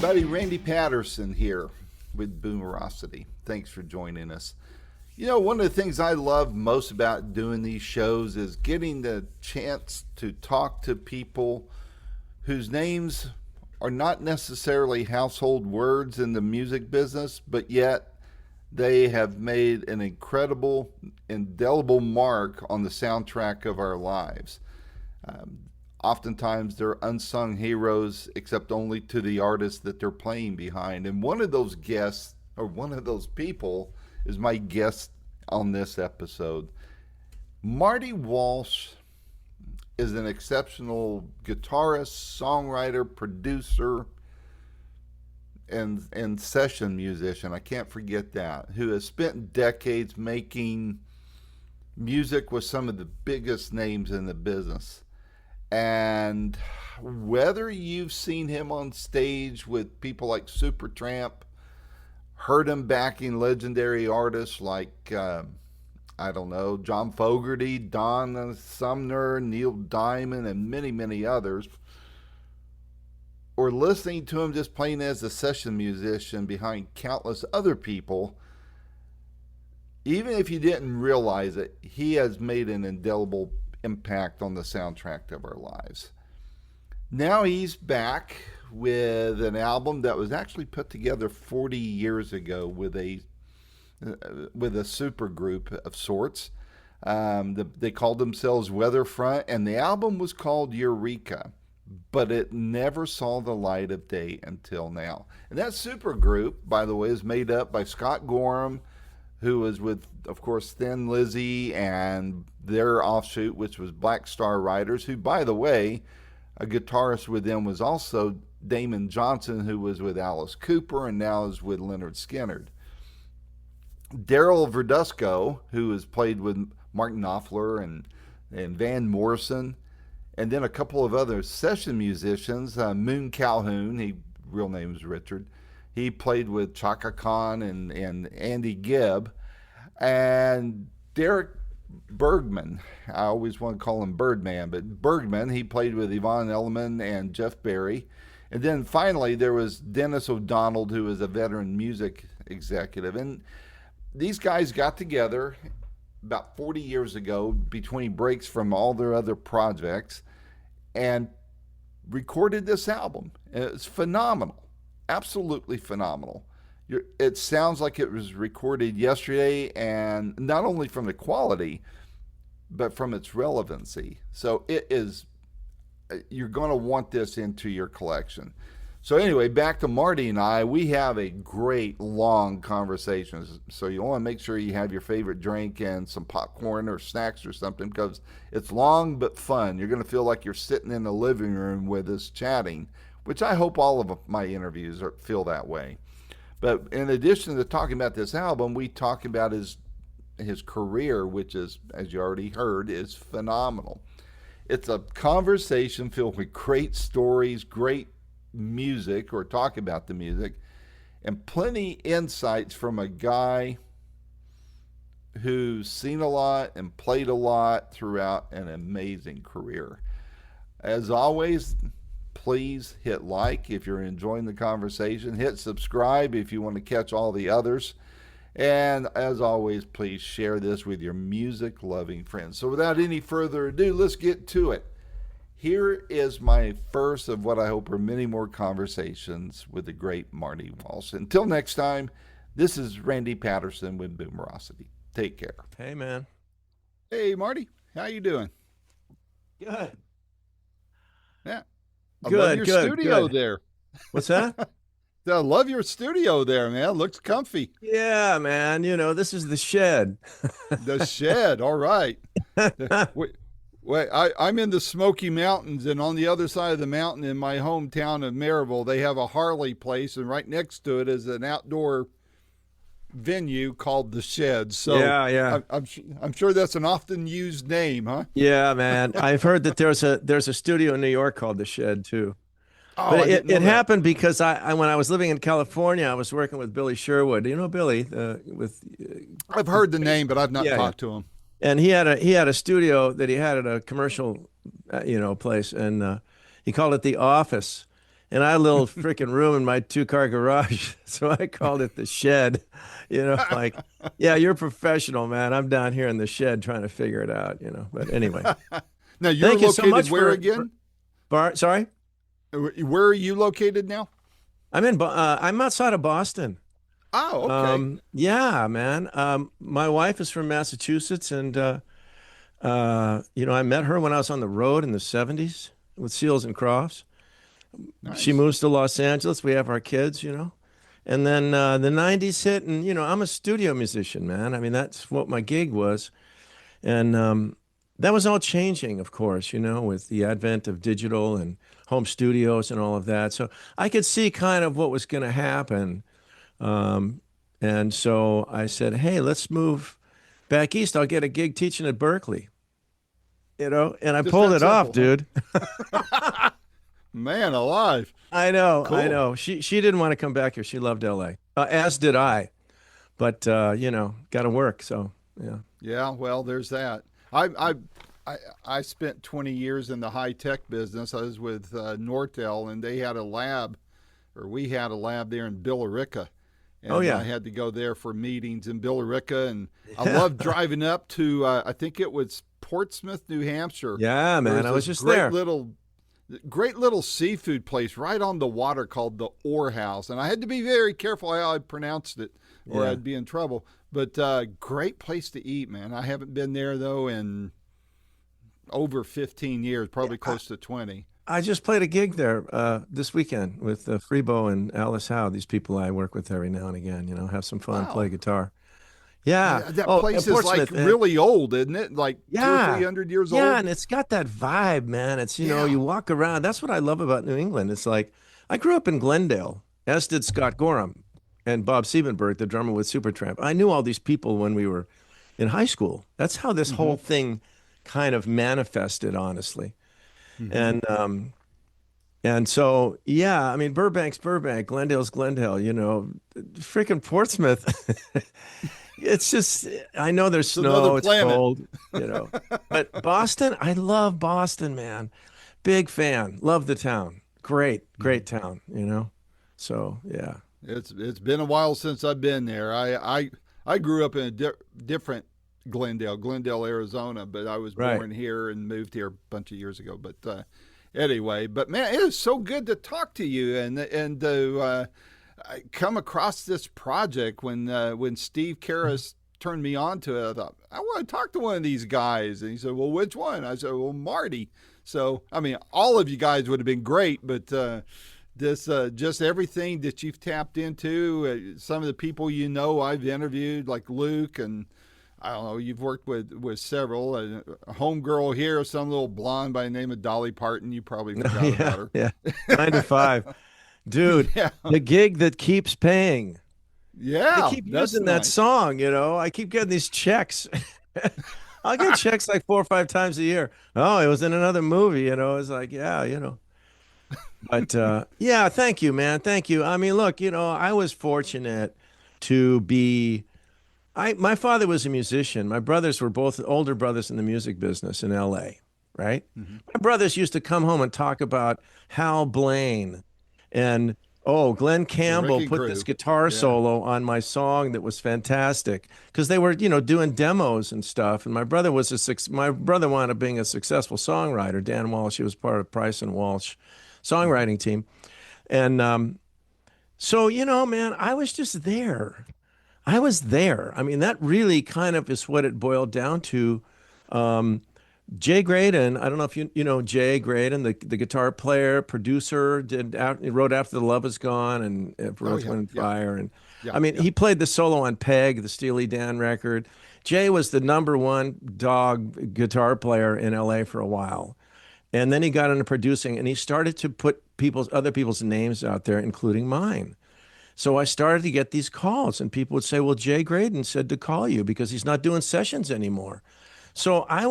everybody. Randy Patterson here with Boomerocity. Thanks for joining us. You know, one of the things I love most about doing these shows is getting the chance to talk to people whose names are not necessarily household words in the music business, but yet they have made an incredible, indelible mark on the soundtrack of our lives. Oftentimes they're unsung heroes, except only to the artist that they're playing behind. And one of those guests, or one of those people, is my guest on this episode. Marty Walsh is an exceptional guitarist, songwriter, producer, and session musician. I can't forget that. Who has spent decades making music with some of the biggest names in the business. And whether you've seen him on stage with people like Supertramp, heard him backing legendary artists like, I don't know, John Fogerty, Donna Sumner, Neil Diamond, and many, many others, or listening to him just playing as a session musician behind countless other people, even if you didn't realize it, he has made an indelible impact on the soundtrack of our lives. Now he's back with an album that was actually put together 40 years ago with a super group of sorts. They called themselves Weatherfront, and the album was called Eureka, but it never saw the light of day until now. And that super group, by the way, is made up by Scott Gorham, who was with, of course, Thin Lizzy and their offshoot, which was Black Star Riders, who, by the way, a guitarist with them was also Damon Johnson, who was with Alice Cooper and now is with Leonard Skinner. Daryl Verdusco, who has played with Mark Knopfler and Van Morrison, and then a couple of other session musicians, Moon Calhoun, real name is Richard. He played with Chaka Khan and Andy Gibb. And Derek Bergman, I always want to call him Birdman, but Bergman, he played with Yvonne Elliman and Jeff Berry. And then finally there was Dennis O'Donnell, who is a veteran music executive. And these guys got together about 40 years ago between breaks from all their other projects and recorded this album. And it's phenomenal. Absolutely phenomenal. It sounds like it was recorded yesterday, and not only from the quality, but from its relevancy. So it is, you're going to want this into your collection. So anyway, back to Marty and I, we have a great long conversation. So you want to make sure you have your favorite drink and some popcorn or snacks or something, because it's long but fun. You're going to feel like you're sitting in the living room with us chatting, which I hope all of my interviews feel that way. But in addition to talking about this album, we talk about his career, which is, as you already heard, is phenomenal. It's a conversation filled with great stories, great music, or talk about the music, and plenty insights from a guy who's seen a lot and played a lot throughout an amazing career. As always, please hit like if you're enjoying the conversation. Hit subscribe if you want to catch all the others. And as always, please share this with your music-loving friends. So without any further ado, let's get to it. Here is my first of what I hope are many more conversations with the great Marty Walsh. Until next time, this is Randy Patterson with Boomerocity. Take care. Hey, man. Hey, Marty. How you doing? Good. Yeah. I love your studio good. there. What's that? I love your studio there, man. It looks comfy. Yeah, man. You know, this is the shed. The shed. All right. Wait, I'm in the Smoky Mountains, and on the other side of the mountain in my hometown of Maryville, they have a Harley place, and right next to it is an outdoor venue called The Shed. So yeah. I'm sure that's an often used name, huh? Yeah, man. I've heard that there's a studio in New York called The Shed too. Oh, but it happened because I when I was living in California, I was working with Billy Sherwood. Do you know Billy? I've heard the name, but I've not talked to him. And he had a studio that he had at a commercial, place, and he called it The Office. and I had a little freaking room in my two-car garage, so I called it the shed. Like, yeah, you're a professional, man. I'm down here in the shed trying to figure it out. But anyway, Now you're thank you so located much where for again? Sorry, Where are you located now? I'm outside of Boston. Oh, okay. Yeah, man. My wife is from Massachusetts, and I met her when I was on the road in the '70s with Seals and Crofts. She Nice. moves to Los Angeles. We have our kids. And then the '90s hit, and I'm a studio musician, man. I mean, that's what my gig was, and that was all changing, of course, with the advent of digital and home studios and all of that. So I could see kind of what was going to happen. And so I said, hey, let's move back east. I'll get a gig teaching at Berkeley, and I Just pulled that it off, simple, huh? dude. Man alive. I know, I Cool. know. She didn't want to come back here. She loved LA, as did I. But got to work. So yeah, Yeah, well, there's that. I spent 20 years in the high tech business. I was with Nortel, and they had a lab, or we had a lab there in Billerica, oh and I yeah, had to go there for meetings in Billerica. And I yeah, loved driving up to I think it was Portsmouth, New Hampshire. yeah, There man. was I was this just there. great little seafood place right on the water called the Ore House, and I had to be very careful how I pronounced it, or Yeah, I'd be in trouble. But great place to eat, man. I haven't been there though in over 15 years, yeah. probably close to 20. I just played a gig there this weekend with Freebo and Alice Howe. These people I work with every now and again. Have some fun, play Wow. guitar. Yeah. That Oh, place is like Portsmouth, man. really old, isn't it? Like two or three Yeah. hundred years Yeah, old. and it's got that vibe, man. It's, Yeah. you walk around. That's what I love about New England. It's like I grew up in Glendale, as did Scott Gorham and Bob Siebenberg, the drummer with Supertramp. I knew all these people when we were in high school. That's how this Mm-hmm. whole thing kind of manifested, honestly. Mm-hmm. And so, yeah, I mean, Burbank's Burbank, Glendale's Glendale, freaking Portsmouth. It's just, I know there's It's another snow, it's planet. cold. But Boston, I love Boston, man. Big fan. Love the town. Great, great town. So, yeah. It's been a while since I've been there. I grew up in a different Glendale, Arizona, but I was Right. born here and moved here a bunch of years ago. But anyway, but man, it is so good to talk to you and to I come across this project when Steve Karras turned me on to it. I thought I want to talk to one of these guys, and he said, "Well, which one?" I said, "Well, Marty." So I mean, all of you guys would have been great, but this just everything that you've tapped into, some of the people I've interviewed, like Luke, and I don't know, you've worked with several. A homegirl here, some little blonde by the name of Dolly Parton. You probably forgot Yeah, about her. yeah. 9 to 5. Dude, Yeah, the gig that keeps paying. They yeah, keep that's using that nice. song. I keep getting these checks. I'll get checks like 4 or 5 times a year. Oh, it was in another movie. It's like, yeah. But yeah, thank you, man. Thank you. I mean, look, I was fortunate to be my father was a musician. My brothers were both older brothers in the music business in LA, right? Hmm. My brothers used to come home and talk about Hal Blaine and Glenn The Campbell Wrecking put this Crew. guitar Yeah. solo on my song that was fantastic because they were, doing demos and stuff. And my brother wound up being a successful songwriter. Dan Walsh, he was part of Price and Walsh Hmm. songwriting team. And so, man, I was just there. I was there. I mean, that really kind of is what it boiled down to. Um, Jay Graydon, I don't know if you know Jay Graydon, the guitar player, producer, he wrote After the Love Is Gone and for Oh Earth, yeah, Wind and yeah, Fire. And yeah, I mean, yeah. he played the solo on Peg, the Steely Dan record. Jay was the number one dog guitar player in LA for a while. And then he got into producing and he started to put other people's names out there, including mine. So I started to get these calls, and people would say, well, Jay Graydon said to call you because he's not doing sessions anymore. So I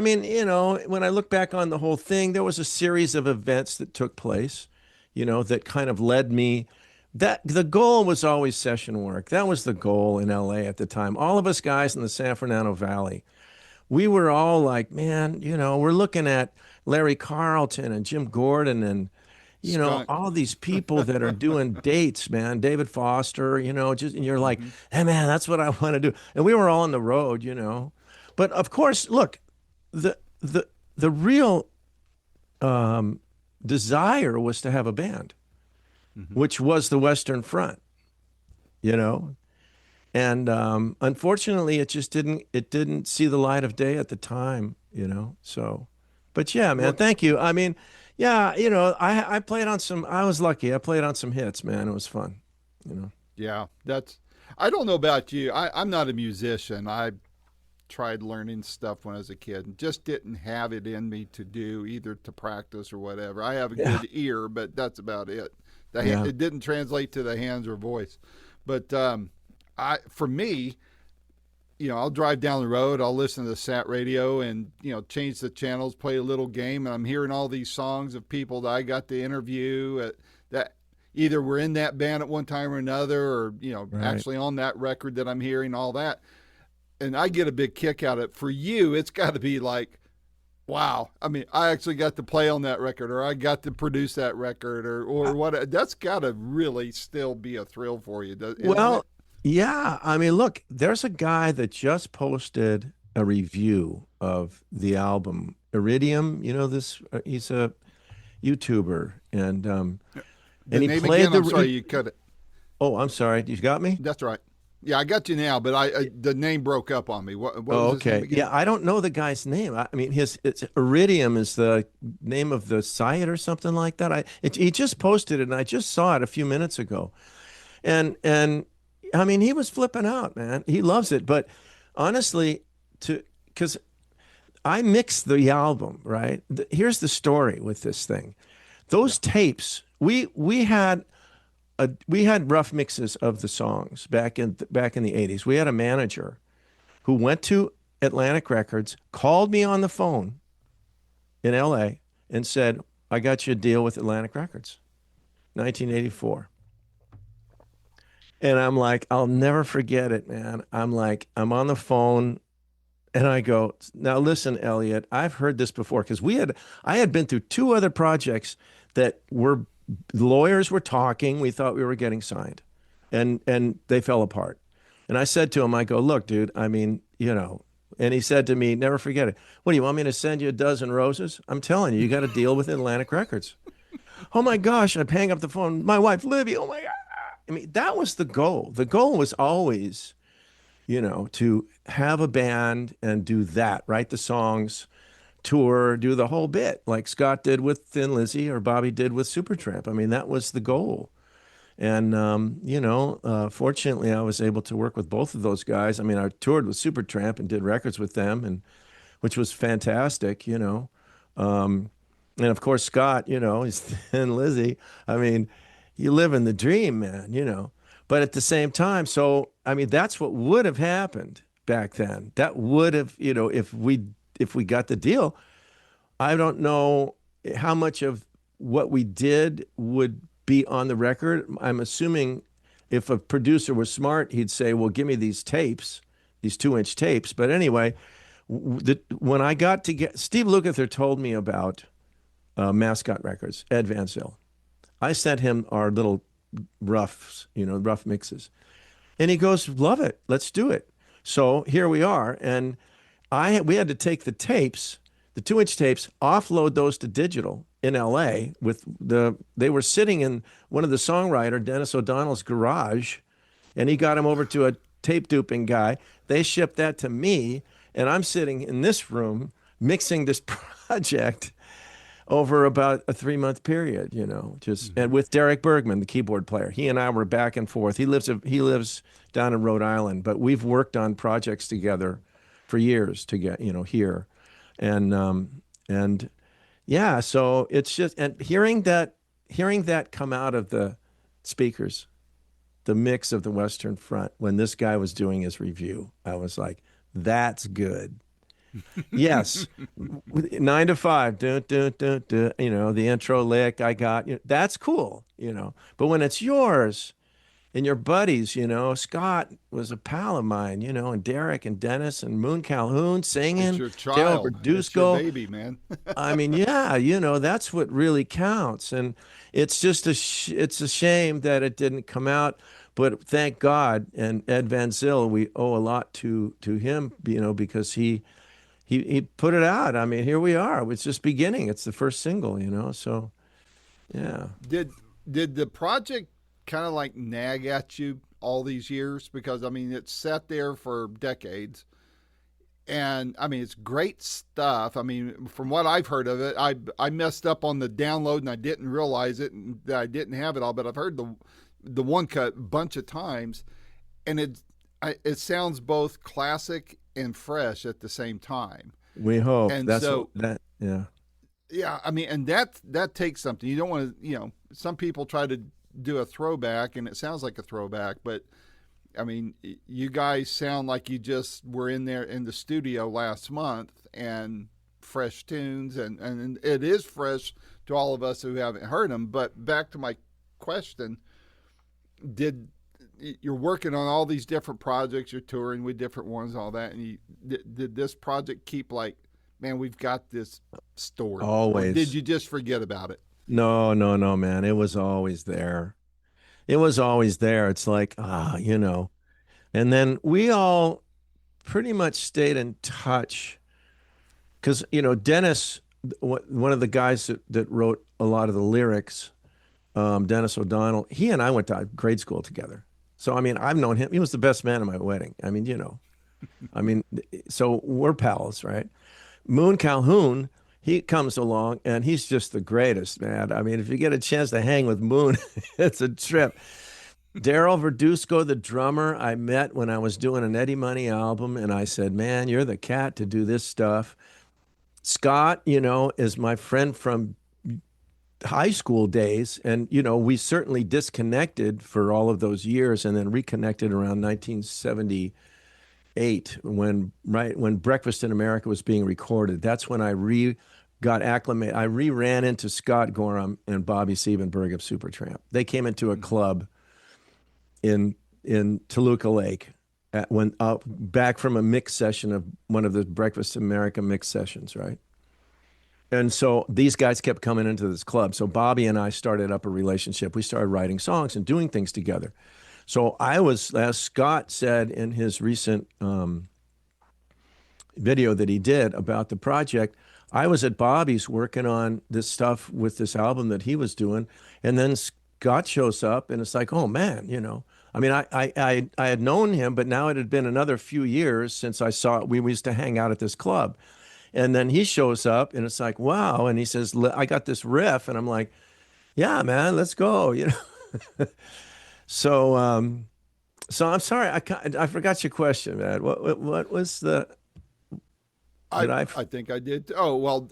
mean, when I look back on the whole thing, there was a series of events that took place, that kind of led me. That the goal was always session work. That was the goal in LA at the time. All of us guys in the San Fernando Valley, we were all like, man, we're looking at Larry Carlton and Jim Gordon and Skunk. all these people that are doing dates, man, David Foster, just, and you're like, Hmm. hey, man, that's what I want to do. And we were all on the road. But of course, look, the, the, the real um, desire was to have a band, Hmm. which was the Western Front, you know? And unfortunately, it didn't see the light of day at the time. So, but yeah, man, Well, thank you. I mean, yeah, I played on some. I was lucky. I played on some hits, man. It was fun. You know. yeah, that's. I don't know about you. I'm not a musician. I tried learning stuff when I was a kid and just didn't have it in me to do either to practice or whatever. I have a Yeah. good ear, but that's about it. Yeah. It didn't translate to the hands or voice. But for me, I'll drive down the road, I'll listen to the sat radio and, change the channels, play a little game, and I'm hearing all these songs of people that I got to interview that either were in that band at one time or another, or, Right. actually on that record that I'm hearing, all that. And I get a big kick out of it. For you, it's got to be like, wow. I mean, I actually got to play on that record, or I got to produce that record, or what. That's got to really still be a thrill for you, isn't Well, it? yeah. I mean, look, there's a guy that just posted a review of the album Iridium. You know this? He's a YouTuber, and The he name played again, I'm the. sorry, you cut it. Oh, I'm sorry. You got me? That's right. Yeah, I got you now, but the name broke up on me. What Oh, was his name okay. again? Yeah, I don't know the guy's name. I mean, it's Iridium is the name of the site or something like that. He just posted it, and I just saw it a few minutes ago. And I mean, he was flipping out, man. He loves it. But honestly, to because I mixed the album, right? Here's the story with this thing. Yeah. Those tapes, we had rough mixes of the songs back in the 80s. We had a manager who went to Atlantic Records, called me on the phone in LA and said, I got you a deal with Atlantic Records, 1984. And I'm like, I'll never forget it, man. I'm like, I'm on the phone and I go, now listen, Elliot, I've heard this before because I had been through two other projects that were lawyers were talking. We thought we were getting signed and they fell apart. And I said to him, I go, look, dude, I mean, and he said to me, never forget it. What do you want me to send you a dozen roses? I'm telling you, you got a deal with Atlantic Records. Oh my gosh, I'd hang up the phone. My wife, Libby, oh my God. I mean, that was the goal. The goal was always, to have a band and do that, write the songs, tour, do the whole bit, like Scott did with Thin Lizzy or Bobby did with Supertramp. I mean, that was the goal. And, fortunately, I was able to work with both of those guys. I mean, I toured with Supertramp and did records with them, and which was fantastic. And of course, Scott, he's Thin Lizzy. I mean, you live in the dream, man. But at the same time, so I mean, that's what would have happened back then. That would have, if we got the deal. I don't know how much of what we did would be on the record. I'm assuming if a producer was smart, he'd say, "Well, give me these tapes, these 2-inch tapes." But anyway, when I got to get Steve Lukather told me about Mascot Records, Ed Van Zyl. I sent him our little rough mixes. And he goes, love it. Let's do it. So here we are. And we had to take the tapes, the 2-inch tapes, offload those to digital in LA they were sitting in one of the songwriter, Dennis O'Donnell's garage, and he got him over to a tape duping guy. They shipped that to me, and I'm sitting in this room mixing this project over about a 3-month period, just Hmm. and with Derek Bergman, the keyboard player. He and I were back and forth. He lives down in Rhode Island, but we've worked on projects together for years to get, and and yeah, so it's just and hearing that come out of the speakers, the mix of the Western Front when this guy was doing his review, I was like, that's good. Yes, 9 to 5, the intro lick I got, that's cool. But when it's yours, and your buddies, you know, Scott was a pal of mine, you know, and Derek and Dennis and Moon Calhoun It's singing, your Daryl child. It's your Verduzco. baby, man. I mean, yeah, you know, that's what really counts. And it's just it's a shame that it didn't come out, but thank God. And Ed Van Zyl, we owe a lot to him, you know, because he put it out. I mean, here we are. It's just beginning. It's the first single, you know. So, yeah. did did the project kind of like nag at you all these years? Because I mean, it's sat there for decades, and I mean, it's great stuff. I mean, from what I've heard of it, I messed up on the download and I didn't realize it and that I didn't have it all. But I've heard the one cut a bunch of times, and it sounds both classic and fresh at the same time. We hope And that's what so, that, yeah. yeah, I mean, and that takes something. You don't want to, some people try to do a throwback, and it sounds like a throwback, but I mean, you guys sound like you just were in there in the studio last month and fresh tunes, and it is fresh to all of us who haven't heard them. But back to my question, did you're working on all these different projects, you're touring with different ones, all that, and did this project keep like, man, we've got this stored, or did Always. you just forget about it? No, no, no, man. It was always there. It was always there. It's like, you know. And then we all pretty much stayed in touch because, you know, Dennis, one of the guys that wrote a lot of the lyrics, Dennis O'Donnell, he and I went to grade school together. So, I mean, I've known him. He was the best man at my wedding. I mean, you know, I mean, so we're pals, right? Moon Calhoun, he comes along and he's just the greatest, man. I mean, if you get a chance to hang with Moon, it's a trip. Daryl Verduzco, the drummer, I met when I was doing an Eddie Money album, and I said, "Man, you're the cat to do this stuff." Scott, you know, is my friend from high school days, and you know, we certainly disconnected for all of those years, and then reconnected around 1978 when right when Breakfast in America was being recorded. That's when I re got acclimated. I ran into Scott Gorham and Bobby Siebenberg of Supertramp. They came into a club in Toluca Lake when back from a mix session of one of the Breakfast America mix sessions, right? And so these guys kept coming into this club. So Bobby and I started up a relationship. We started writing songs and doing things together. So I was, as Scott said in his recent video that he did about the project, I was at Bobby's working on this stuff with this album that he was doing, and then Scott shows up, and it's like, oh man, you know. I mean, I had known him, but now it had been another few years since I saw. We used to hang out at this club, and then he shows up, and it's like, wow. And he says, I got this riff, and I'm like, yeah, man, let's go. You know. So, so I'm sorry, I forgot your question, man. What was the? I Did I? I think I did. Oh well,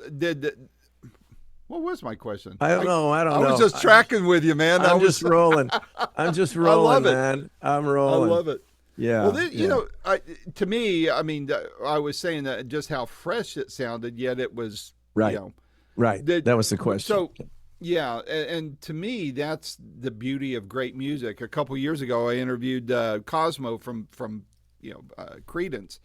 what was my question? I don't know. I I don't was know. just tracking with you, man. I'm just rolling. I'm just I rolling, love it. man. I'm I rolling. love it. Well, Yeah, you yeah. know, to me, I mean, I was saying that just how fresh it sounded, yet it was, you Right, know, right. the, That was the question. so yeah, and to me, that's the beauty of great music. A couple years ago, I interviewed Cosmo from Credence,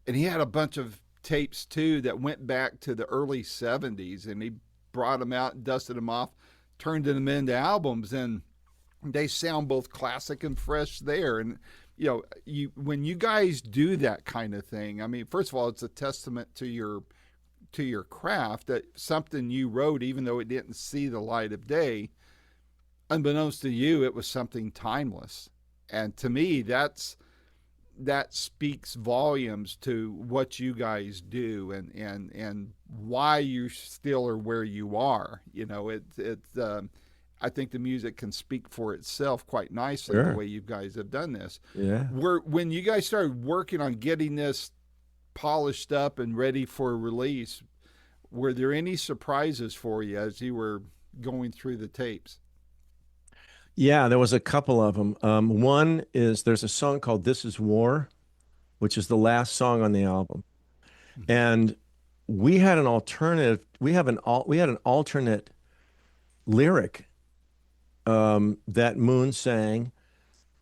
and he had a bunch of tapes too that went back to the early '70s, and he brought them out, dusted them off, turned them into albums, and they sound both classic and fresh there. And you when you guys do that kind of thing, I mean, first of all, it's a testament to your craft, that something you wrote, even though it didn't see the light of day, unbeknownst to you, it was something timeless. And to me, that speaks volumes to what you guys do, and why you still are where you are. I think the music can speak for itself quite nicely, the Sure. way you guys have done this. Yeah. When you guys started working on getting this polished up and ready for release, were there any surprises for you as you were going through the tapes? Yeah, there was a couple of them. One is there's a song called "This Is War," which is the last song on the album, and we had an alternative. We had an alternate lyric that Moon sang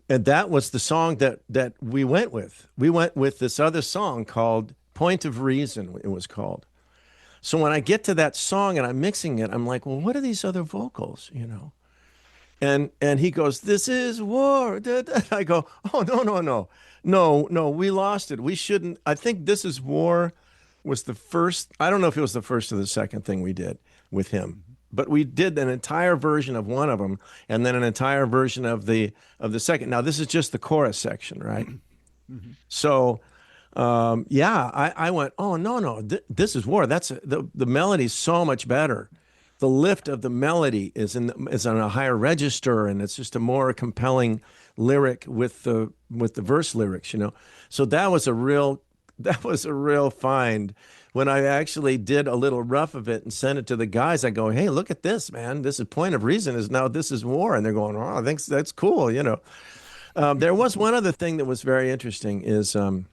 And that was the song that we went with. We went with this other song called Point of Reason, it was called. So when I get to that song and I'm mixing it, I'm like, well, what are these other vocals, you know? And he goes, "This is war." I go, "Oh, no, no, no. No, no, we lost it. We shouldn't. I think This Is War was the first. I don't know if it was the first or the second thing we did with him. But we did an entire version of one of them and then an entire version of the second. Now this is just the chorus section, right? So yeah, I went, "Oh, no, no. This Is War. That's the melody's so much better. The lift of the melody is on a higher register, and it's just a more compelling lyric with the verse lyrics, you know." So that was a real find. When I actually did a little rough of it and sent it to the guys, I go, "Hey, look at this, man. This is Point of Reason is now This Is War," and they're going, "Oh, I think that's cool," you know. There was one other thing that was very interesting is on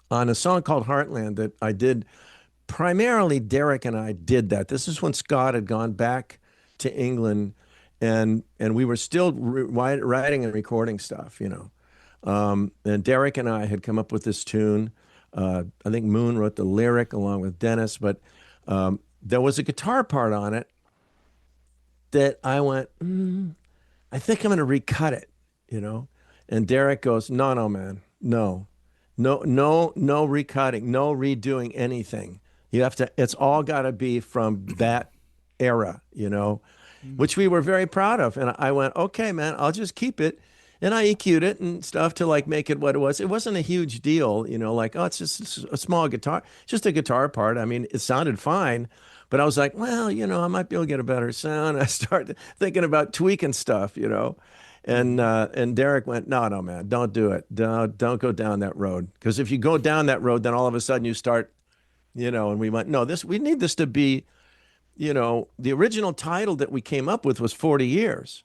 a song called Heartland that I did. Primarily, Derek and I did that. This is when Scott had gone back to England, and we were still writing and recording stuff, you know. And Derek and I had come up with this tune. I think Moon wrote the lyric along with Dennis, but there was a guitar part on it that I went, I think I'm going to recut it, you know. And Derek goes, "No, no, man, no, no, no, no recutting, no redoing anything. You have to, it's all got to be from that era, you know," which we were very proud of. And I went, "Okay, man, I'll just keep it." And I EQ'd it and stuff to like make it what it was. It wasn't a huge deal, you know, like, oh, it's just a small guitar, just a guitar part. I mean, it sounded fine, but I was like, well, you know, I might be able to get a better sound. I started thinking about tweaking stuff, you know. And Derek went, "No, no, man, don't do it. Don't go down that road. Because if you go down that road, then all of a sudden you start, you know." And we went, "No, we need this to be, you know," the original title that we came up with was 40 Years.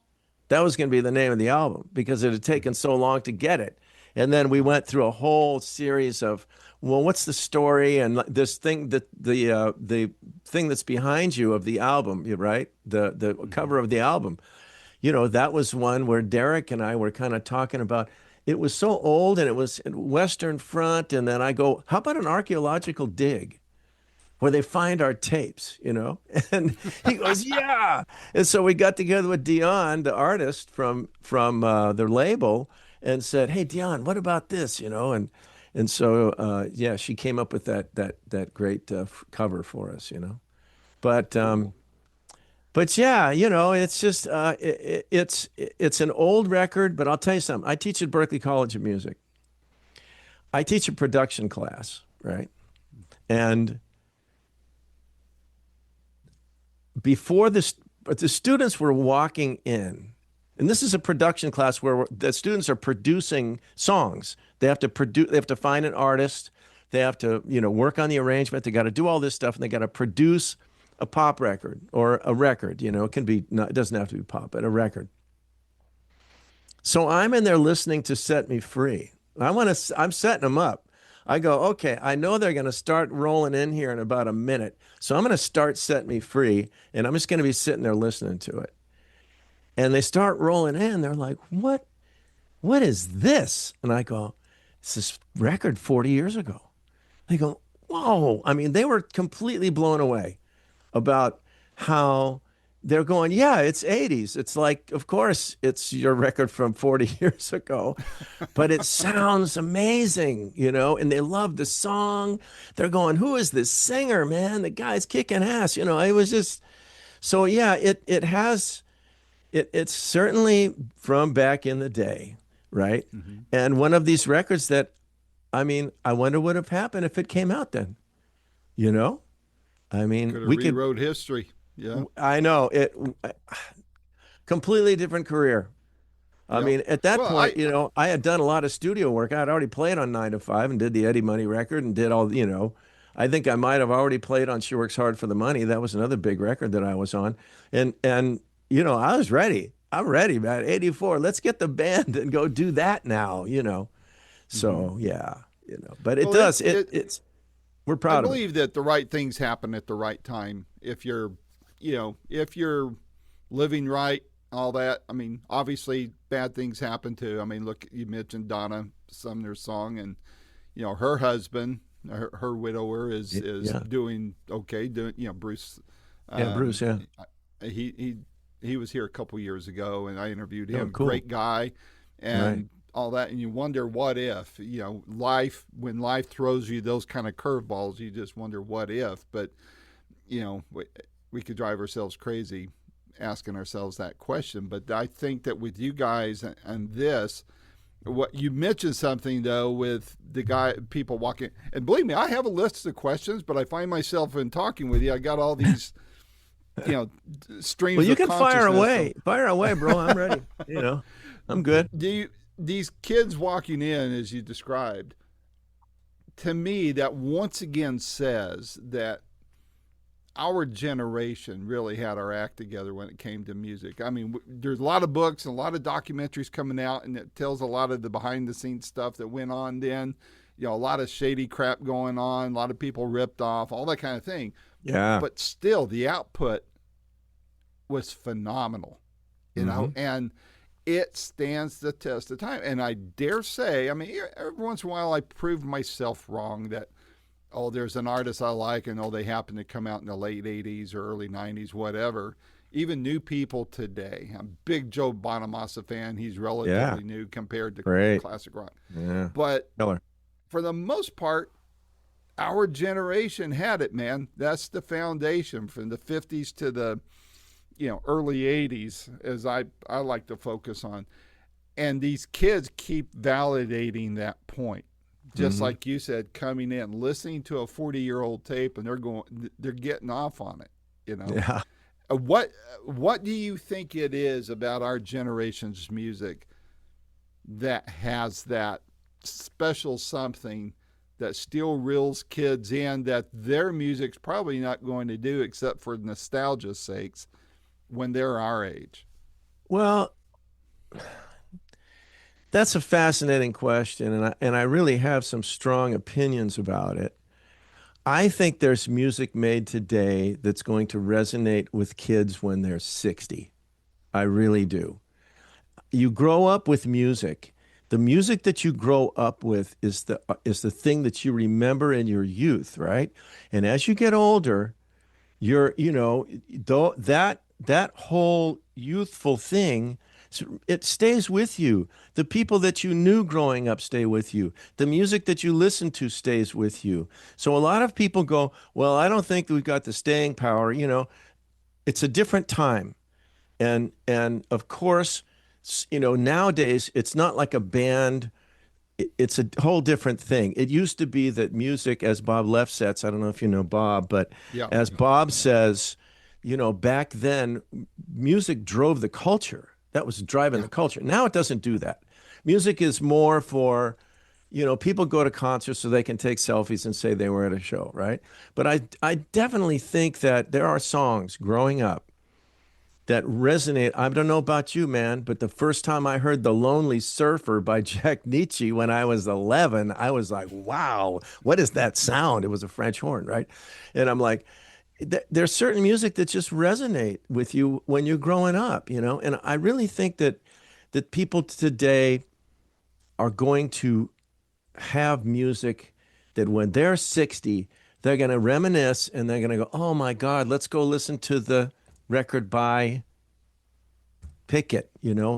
That was going to be the name of the album because it had taken so long to get it. And then we went through a whole series of, well, what's the story and this thing that the thing that's behind you of the album, right? The cover of the album. You know, that was one where Derek and I were kind of talking about, it was so old and it was Western Front. And then I go, how about an archaeological dig where they find our tapes, you know? And he goes, "Yeah." And so we got together with Dion, the artist from their label, and said, "Hey, Dion, what about this?" You know, and so yeah, she came up with that great cover for us, you know. But yeah, you know, it's just it's an old record, but I'll tell you something. I teach at Berklee College of Music. I teach a production class, right? And before this, the students were walking in, and this is a production class where the students are producing songs. They have to produce. They have to find an artist. They have to, you know, work on the arrangement. They got to do all this stuff, and they got to produce a pop record or a record. You know, it can be. It doesn't have to be pop, but a record. So I'm in there listening to "Set Me Free." I'm setting them up. I go, okay, I know they're going to start rolling in here in about a minute. So I'm going to start "Set Me Free," and I'm just going to be sitting there listening to it. And they start rolling in. They're like, what is this? And I go, "It's this record 40 years ago." They go, "Whoa." I mean, they were completely blown away about how they're going, "Yeah, it's 80s. It's like, of course, it's your record from 40 years ago, but it sounds amazing, you know," and they love the song. They're going, "Who is this singer, man? The guy's kicking ass." You know, it was just, so yeah, it's certainly from back in the day, right? And one of these records that, I mean, I wonder what would have happened if it came out then, you know? I mean, we rewrote history. Yeah, I know it. Completely different career. I mean, at that point, you know, I had done a lot of studio work. I had already played on 9 to 5 and did the Eddie Money record and did all, you know, I think I might have already played on She Works Hard for the Money. That was another big record that I was on. And you know, I was ready. I'm ready, man. 84. Let's get the band and go do that now, you know. So, yeah, you know, but it's we're proud of it. I believe that the right things happen at the right time. If you're, you know, if you're living right all that. I mean, obviously bad things happen too. I mean, look, you mentioned Donna Sumner's song, and her husband, her widower, is Yeah. doing okay. Doing Bruce, Yeah, Bruce. um, Yeah. he he was here a couple years ago, and I interviewed Oh, him. cool. Great guy, Right. and all that. And you wonder what if life, when life throws you those kind of curveballs, you just wonder what if. But we could drive ourselves crazy asking ourselves that question. But I think that with you guys and this, what you mentioned something though with the guy, people walking, and believe me, I have a list of questions, but I find myself in talking with you, I got all these, you know, streams Well, you of can fire consciousness. away. Fire away, bro. I'm ready. I'm good. These kids walking in, as you described, to me, that once again says that our generation really had our act together when it came to music. I mean, there's a lot of books and a lot of documentaries coming out, and it tells a lot of the behind the scenes stuff that went on then. A lot of shady crap going on, a lot of people ripped off, all that kind of thing. Yeah. But still, the output was phenomenal, and it stands the test of time. And I dare say, I mean, every once in a while I prove myself wrong that, there's an artist I like, and they happen to come out in the late 80s or early 90s, whatever. Even new people today. I'm a big Joe Bonamassa fan. He's relatively new compared to classic rock. Yeah. But Killer. for the most part, our generation had it, man. That's the foundation from the 50s to the early 80s, as I like to focus on. And these kids keep validating that point. Just like you said, coming in, listening to a 40-year-old tape, and they're getting off on it. Yeah. What do you think it is about our generation's music that has that special something that still reels kids in, that their music's probably not going to do except for nostalgia's sakes when they're our age? Well, that's a fascinating question, and I really have some strong opinions about it. I think there's music made today that's going to resonate with kids when they're 60. I really do. You grow up with music. The music that you grow up with is the thing that you remember in your youth, right? And as you get older, though that whole youthful thing, it stays with you. The people that you knew growing up stay with you. The music that you listen to stays with you. So a lot of people go, well, I don't think we've got the staying power. It's a different time. And of course, nowadays it's not like a band. It's a whole different thing. It used to be that music, as Bob Lefsetz, I don't know if you know Bob, but as Bob says, back then, music drove the culture. That was driving the culture. Now it doesn't do that. Music is more for, people go to concerts so they can take selfies and say they were at a show, right? But I definitely think that there are songs growing up that resonate. I don't know about you, man, but the first time I heard The Lonely Surfer by Jack Nietzsche when I was 11, I was like, wow, what is that sound? It was a French horn, right? And I'm like, there's certain music that just resonate with you when you're growing up, and I really think that people today are going to have music that when they're 60, they're going to reminisce and they're going to go, oh my God, let's go listen to the record by Pickett,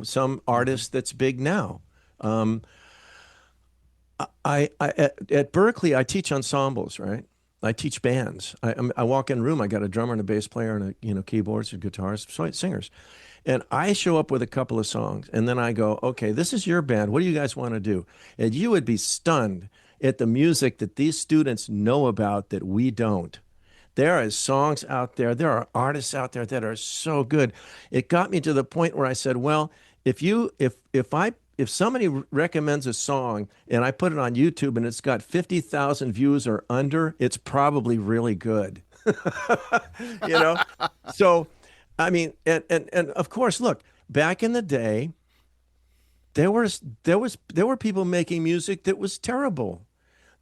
some artist that's big now. At Berkeley, I teach ensembles, right? I teach bands. I walk in a room. I got a drummer and a bass player and keyboards and guitars, singers, and I show up with a couple of songs, and then I go, okay, this is your band. What do you guys want to do? And you would be stunned at the music that these students know about that we don't. There are songs out there. There are artists out there that are so good. It got me to the point where I said, well, if somebody recommends a song and I put it on YouTube and it's got 50,000 views or under, it's probably really good. So, I mean, and of course, look, back in the day, there were people making music that was terrible.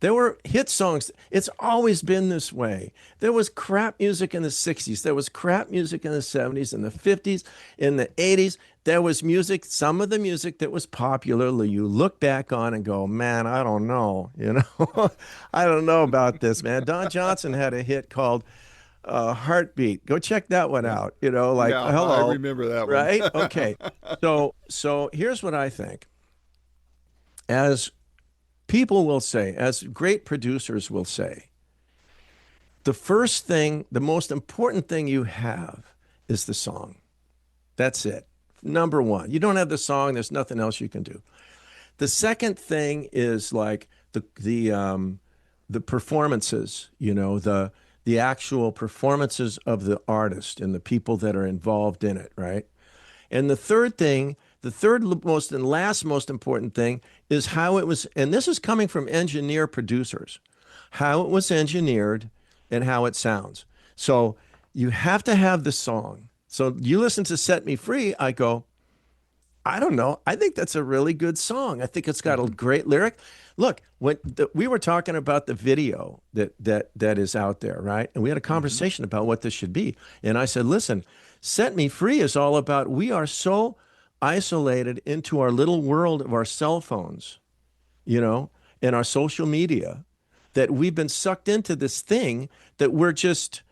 There were hit songs. It's always been this way. There was crap music in the 60s. There was crap music in the 70s, in the 50s, in the 80s. There was music, some of the music that was popular, you look back on and go, man, I don't know, you know, I don't know about this, man. Don Johnson had a hit called Heartbeat. Go check that one Yeah. out, you know, like, Yeah, I hello, remember that one. right? Okay. So here's what I think. As people will say, as great producers will say, the first thing, the most important thing you have is the song. That's it. Number one. You don't have the song, there's nothing else you can do. The second thing is like the performances, you know, the actual performances of the artist and the people that are involved in it, right? And the third thing, the third most and last most important thing is how it was, and this is coming from engineer producers, how it was engineered and how it sounds. So you have to have the song. So you listen to Set Me Free, I go, I don't know. I think that's a really good song. I think it's got a great lyric. Look, we were talking about the video that is out there, right? And we had a conversation about what this should be. And I said, listen, Set Me Free is all about we are so isolated into our little world of our cell phones, you know, and our social media that we've been sucked into this thing that we're just,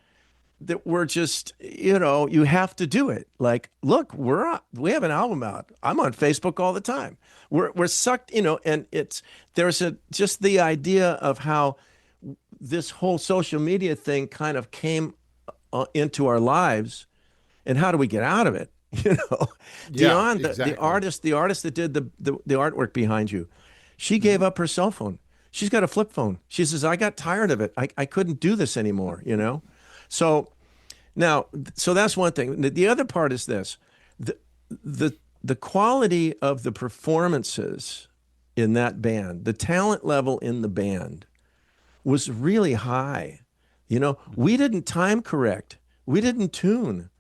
you know, you have to do it. Like, look, we have an album out. I'm on Facebook all the time. We're sucked, you know, and there's just the idea of how this whole social media thing kind of came into our lives, and how do we get out of it? You know, Yeah, Dion, exactly. the artist that did the artwork behind you, she gave up her cell phone. She's got a flip phone. She says, I got tired of it. I couldn't do this anymore, you know? So now, so that's one thing. The other part is this. The quality of the performances in that band, the talent level in the band was really high. You know, we didn't time correct. We didn't tune.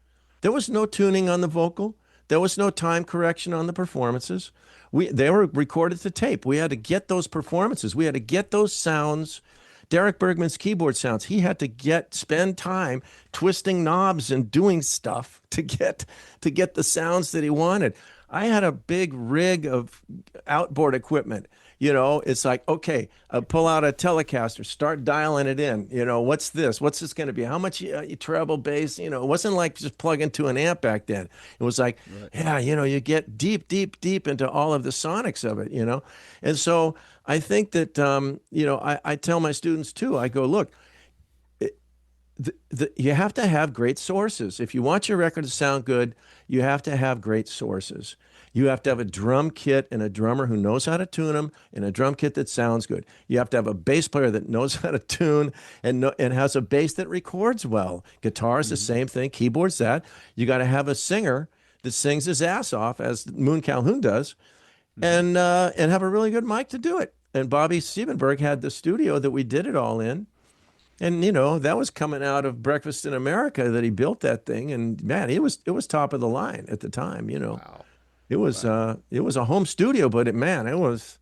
There was no tuning on the vocal. There was no time correction on the performances. They were recorded to tape. We had to get those performances. We had to get those sounds. Derek Bergman's keyboard sounds. He had to spend time twisting knobs and doing stuff to get the sounds that he wanted. I had a big rig of outboard equipment. You know, it's like, okay, pull out a Telecaster, start dialing it in. You know, what's this? What's this going to be? How much treble, bass? You know, it wasn't like just plug into an amp back then. It was like, yeah, you know, you get deep, deep, deep into all of the sonics of it, you know? And so I think that, you know, I tell my students too, I go, look, you have to have great sources. If you want your record to sound good, you have to have great sources. You have to have a drum kit and a drummer who knows how to tune them, and a drum kit that sounds good. You have to have a bass player that knows how to tune and has a bass that records well. Guitar is the same thing. Keyboard's that. You got to have a singer that sings his ass off, as Moon Calhoun does, and have a really good mic to do it. And Bobby Siebenberg had the studio that we did it all in. And, you know, that was coming out of Breakfast in America that he built that thing. And, man, it was top of the line at the time, you know. Wow. It was a home studio, but it was,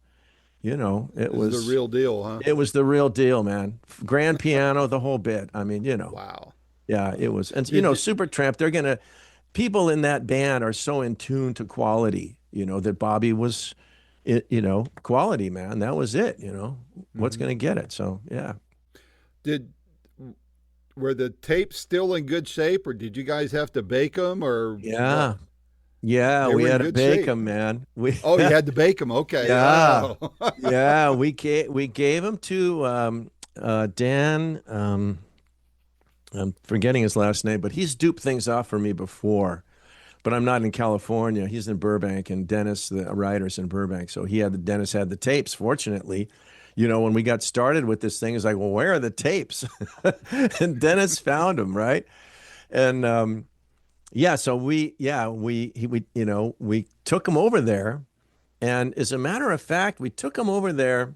you know, it was the real deal, huh? It was the real deal, man. Grand piano, the whole bit. I mean, you know. Wow. Yeah, it was. And, you know, Supertramp, people in that band are so in tune to quality, you know, that Bobby was, you know, quality, man. That was it, you know. What's going to get it? So, yeah. Were the tapes still in good shape, or did you guys have to bake them, or Yeah. what? Yeah, They we were in had to good bake shape. them, man. You had to bake them. Okay. Yeah. Wow. Yeah, we gave them to Dan. I'm forgetting his last name, but he's duped things off for me before. But I'm not in California. He's in Burbank, and Dennis, the writer's in Burbank. So Dennis had the tapes. Fortunately, you know, when we got started with this thing, it's like, well, where are the tapes? And Dennis found them, right? And yeah, so we took them over there. And as a matter of fact, we took them over there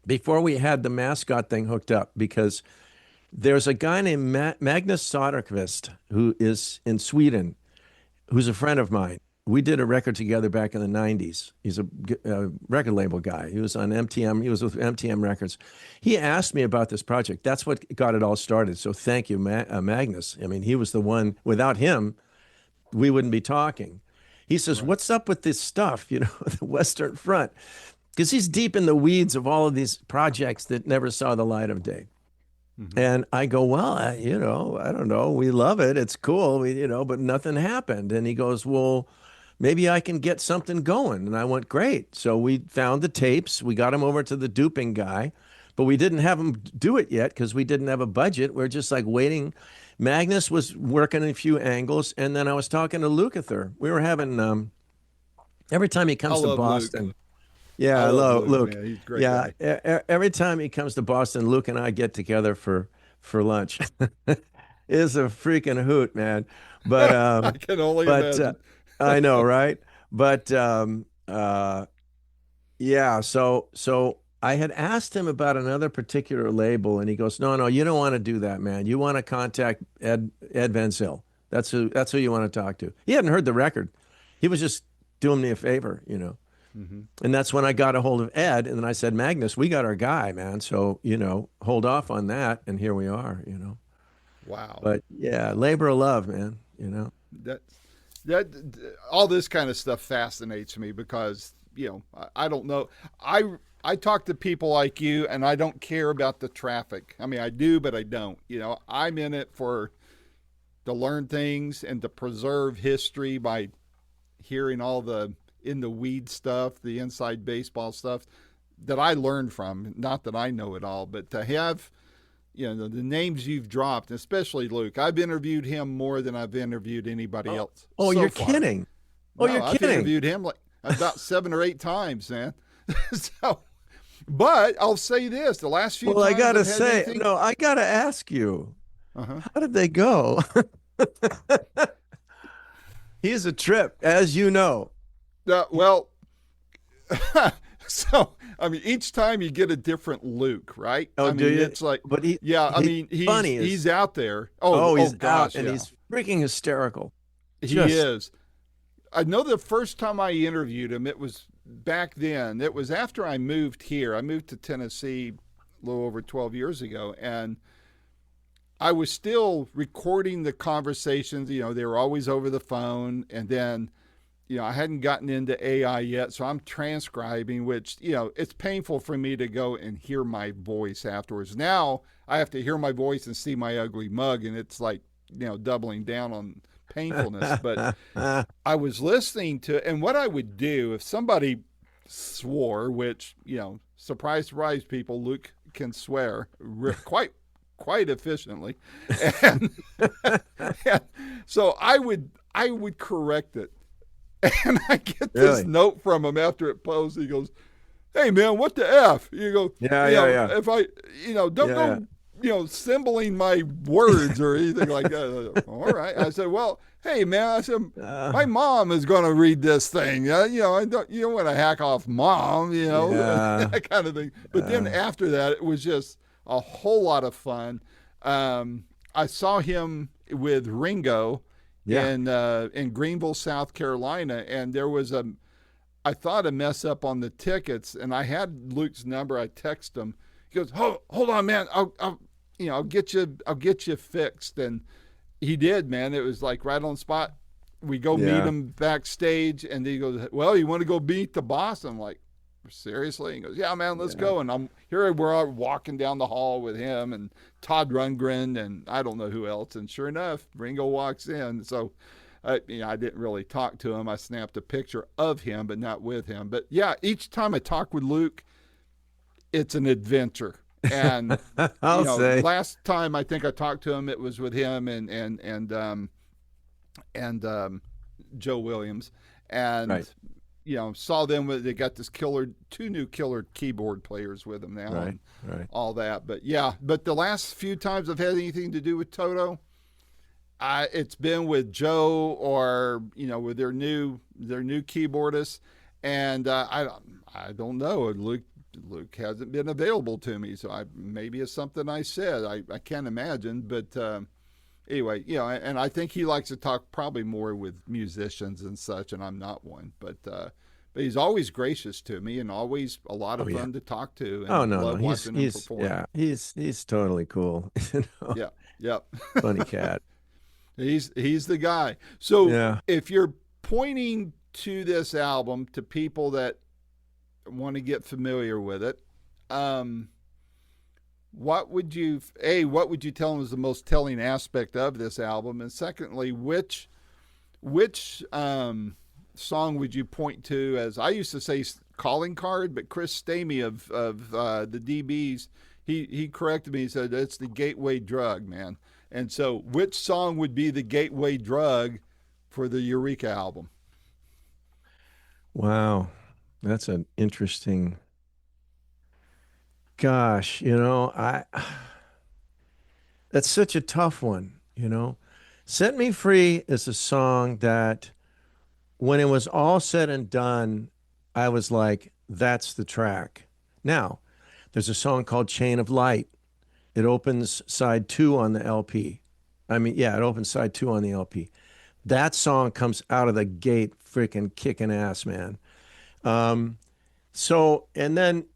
before we had the mascot thing hooked up, because there's a guy named Magnus Soderqvist who is in Sweden, who's a friend of mine. we did a record together back in the 90s. He's a record label guy. He was on MTM. He was with MTM Records. He asked me about this project. That's what got it all started. So thank you, Magnus. I mean, he was the one. Without him, we wouldn't be talking. He says, what's up with this stuff, the Western Front? Because he's deep in the weeds of all of these projects that never saw the light of day. And I go, well, I don't know. We love it. It's cool. But nothing happened. And he goes, well, maybe I can get something going. And I went, great. So we found the tapes. We got him over to the duping guy, but we didn't have him do it yet because we didn't have a budget. We're just like waiting. Magnus was working a few angles. And then I was talking to Lukather. We were having, every time he comes to Boston. Luke. Yeah, I love Luke. Man. He's a great guy. Every time he comes to Boston, Luke and I get together for lunch. It's a freaking hoot, man. But I can only imagine. I know, right? But yeah. So I had asked him about another particular label, and he goes, "No, you don't want to do that, man. You want to contact Ed Van Zyl. That's who you want to talk to." He hadn't heard the record. He was just doing me a favor, And that's when I got a hold of Ed, and then I said, Magnus, we got our guy, man. So, hold off on that, and here we are, Wow. But yeah, labor of love, man, That all this kind of stuff fascinates me because, I don't know. I talk to people like you, and I don't care about the traffic. I mean, I do, but I don't. I'm in it to learn things and to preserve history by hearing all the in the weed stuff, the inside baseball stuff that I learned from. Not that I know it all, but to have, the names you've dropped, especially Luke. I've interviewed him more than I've interviewed anybody else. Oh, so you're far. kidding. Oh, No, you're I've kidding. interviewed him like about 7 or 8 times, man. But I'll say this: the last few Well, times I gotta I've had say, anything- no, I gotta ask you, Uh-huh. how did they go? He's a trip, as you know. Well, so I mean, each time you get a different Luke, right? Oh, I mean, do you? It's like, But he's funny. He's out there. He's gosh, out, and yeah. he's freaking hysterical. He is. I know the first time I interviewed him, it was back then. It was after I moved here. I moved to Tennessee a little over 12 years ago, and I was still recording the conversations. They were always over the phone, and then, I hadn't gotten into AI yet, so I'm transcribing, which, it's painful for me to go and hear my voice afterwards. Now I have to hear my voice and see my ugly mug, and it's like, doubling down on painfulness. But I was listening to, and what I would do if somebody swore, which, surprise, surprise, people, Luke can swear quite efficiently. And, and so I would correct it. And I get this note from him after it posted. He goes, "Hey man, what the F?" You go, yeah. If I, don't go, symboling my words or anything like that. All right. I said, well, hey man, I said, my mom is going to read this thing. You don't want to hack off mom, that kind of thing. But then after that, it was just a whole lot of fun. I saw him with Ringo in Greenville, South Carolina, and there was a mess up on the tickets, and I had Luke's number. I text him. He goes, hold on, man. I'll get you fixed. And he did, man. It was like right on the spot. We go meet him backstage, and he goes, well, you want to go meet the boss? I'm like, seriously? He goes, yeah, man, let's go. And we're walking down the hall with him and Todd Rundgren and I don't know who else. And sure enough, Ringo walks in. So, I didn't really talk to him. I snapped a picture of him, but not with him. But yeah, each time I talk with Luke, it's an adventure. And last time I think I talked to him, it was with him and Joe Williams, and saw them. They got this two new killer keyboard players with them now, and all that. But but the last few times I've had anything to do with Toto, it's been with Joe or with their new keyboardist, and I don't know. Luke hasn't been available to me, so maybe it's something I said. I can't imagine, but anyway, and I think he likes to talk probably more with musicians and such, and I'm not one, but he's always gracious to me and always a lot Oh of yeah. fun to talk to, Oh and no, no. love watching him He's perform. yeah, he's totally cool. You know, Yeah, yep. funny cat. He's the guy. So Yeah. if you're pointing to this album to people that want to get familiar with it, um, what would you tell them is the most telling aspect of this album, and secondly, which song would you point to as, I used to say calling card, but Chris Stamey of the DBs, he corrected me. He said it's the gateway drug, man. And so, which song would be the gateway drug for the Eureka album? Wow. That's an interesting. Gosh, you know, I that's such a tough one, you know. Set Me Free is a song that when it was all said and done, I was like, that's the track. Now, there's a song called Chain of Light. It opens side two on the LP. I mean, yeah, it opens side two on the LP. That song comes out of the gate freaking kicking ass, man. Um, and then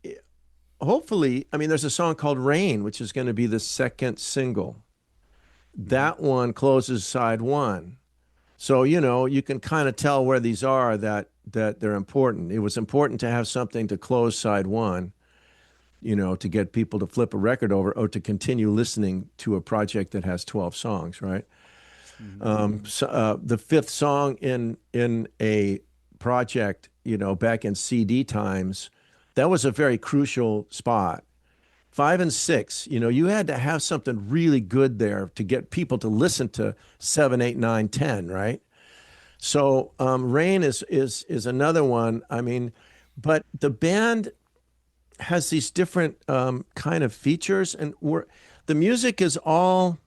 hopefully, I mean, there's a song called Rain, which is going to be the second single. Mm-hmm. That one closes side one. So, you know, you can kind of tell where these are that they're important. It was important to have something to close side one, you know, to get people to flip a record over or to continue listening to a project that has 12 songs, right? Mm-hmm. The fifth song in a project, you know, back in CD times, that was a very crucial spot. Five and six, you know, you had to have something really good there to get people to listen to seven, eight, nine, 10, right? So Rain is another one. I mean, but the band has these different kind of features, and the music is all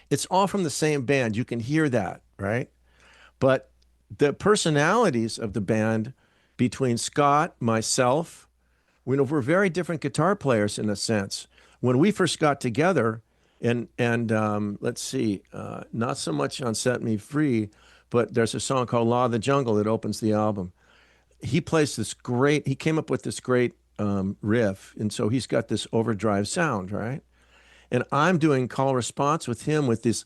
it's all from the same band. You can hear that, right? But the personalities of the band between Scott, myself, we're very different guitar players in a sense. When we first got together, and let's see, not so much on Set Me Free, but there's a song called Law of the Jungle that opens the album. He came up with this great riff, and so he's got this overdrive sound, right? And I'm doing call response with him with this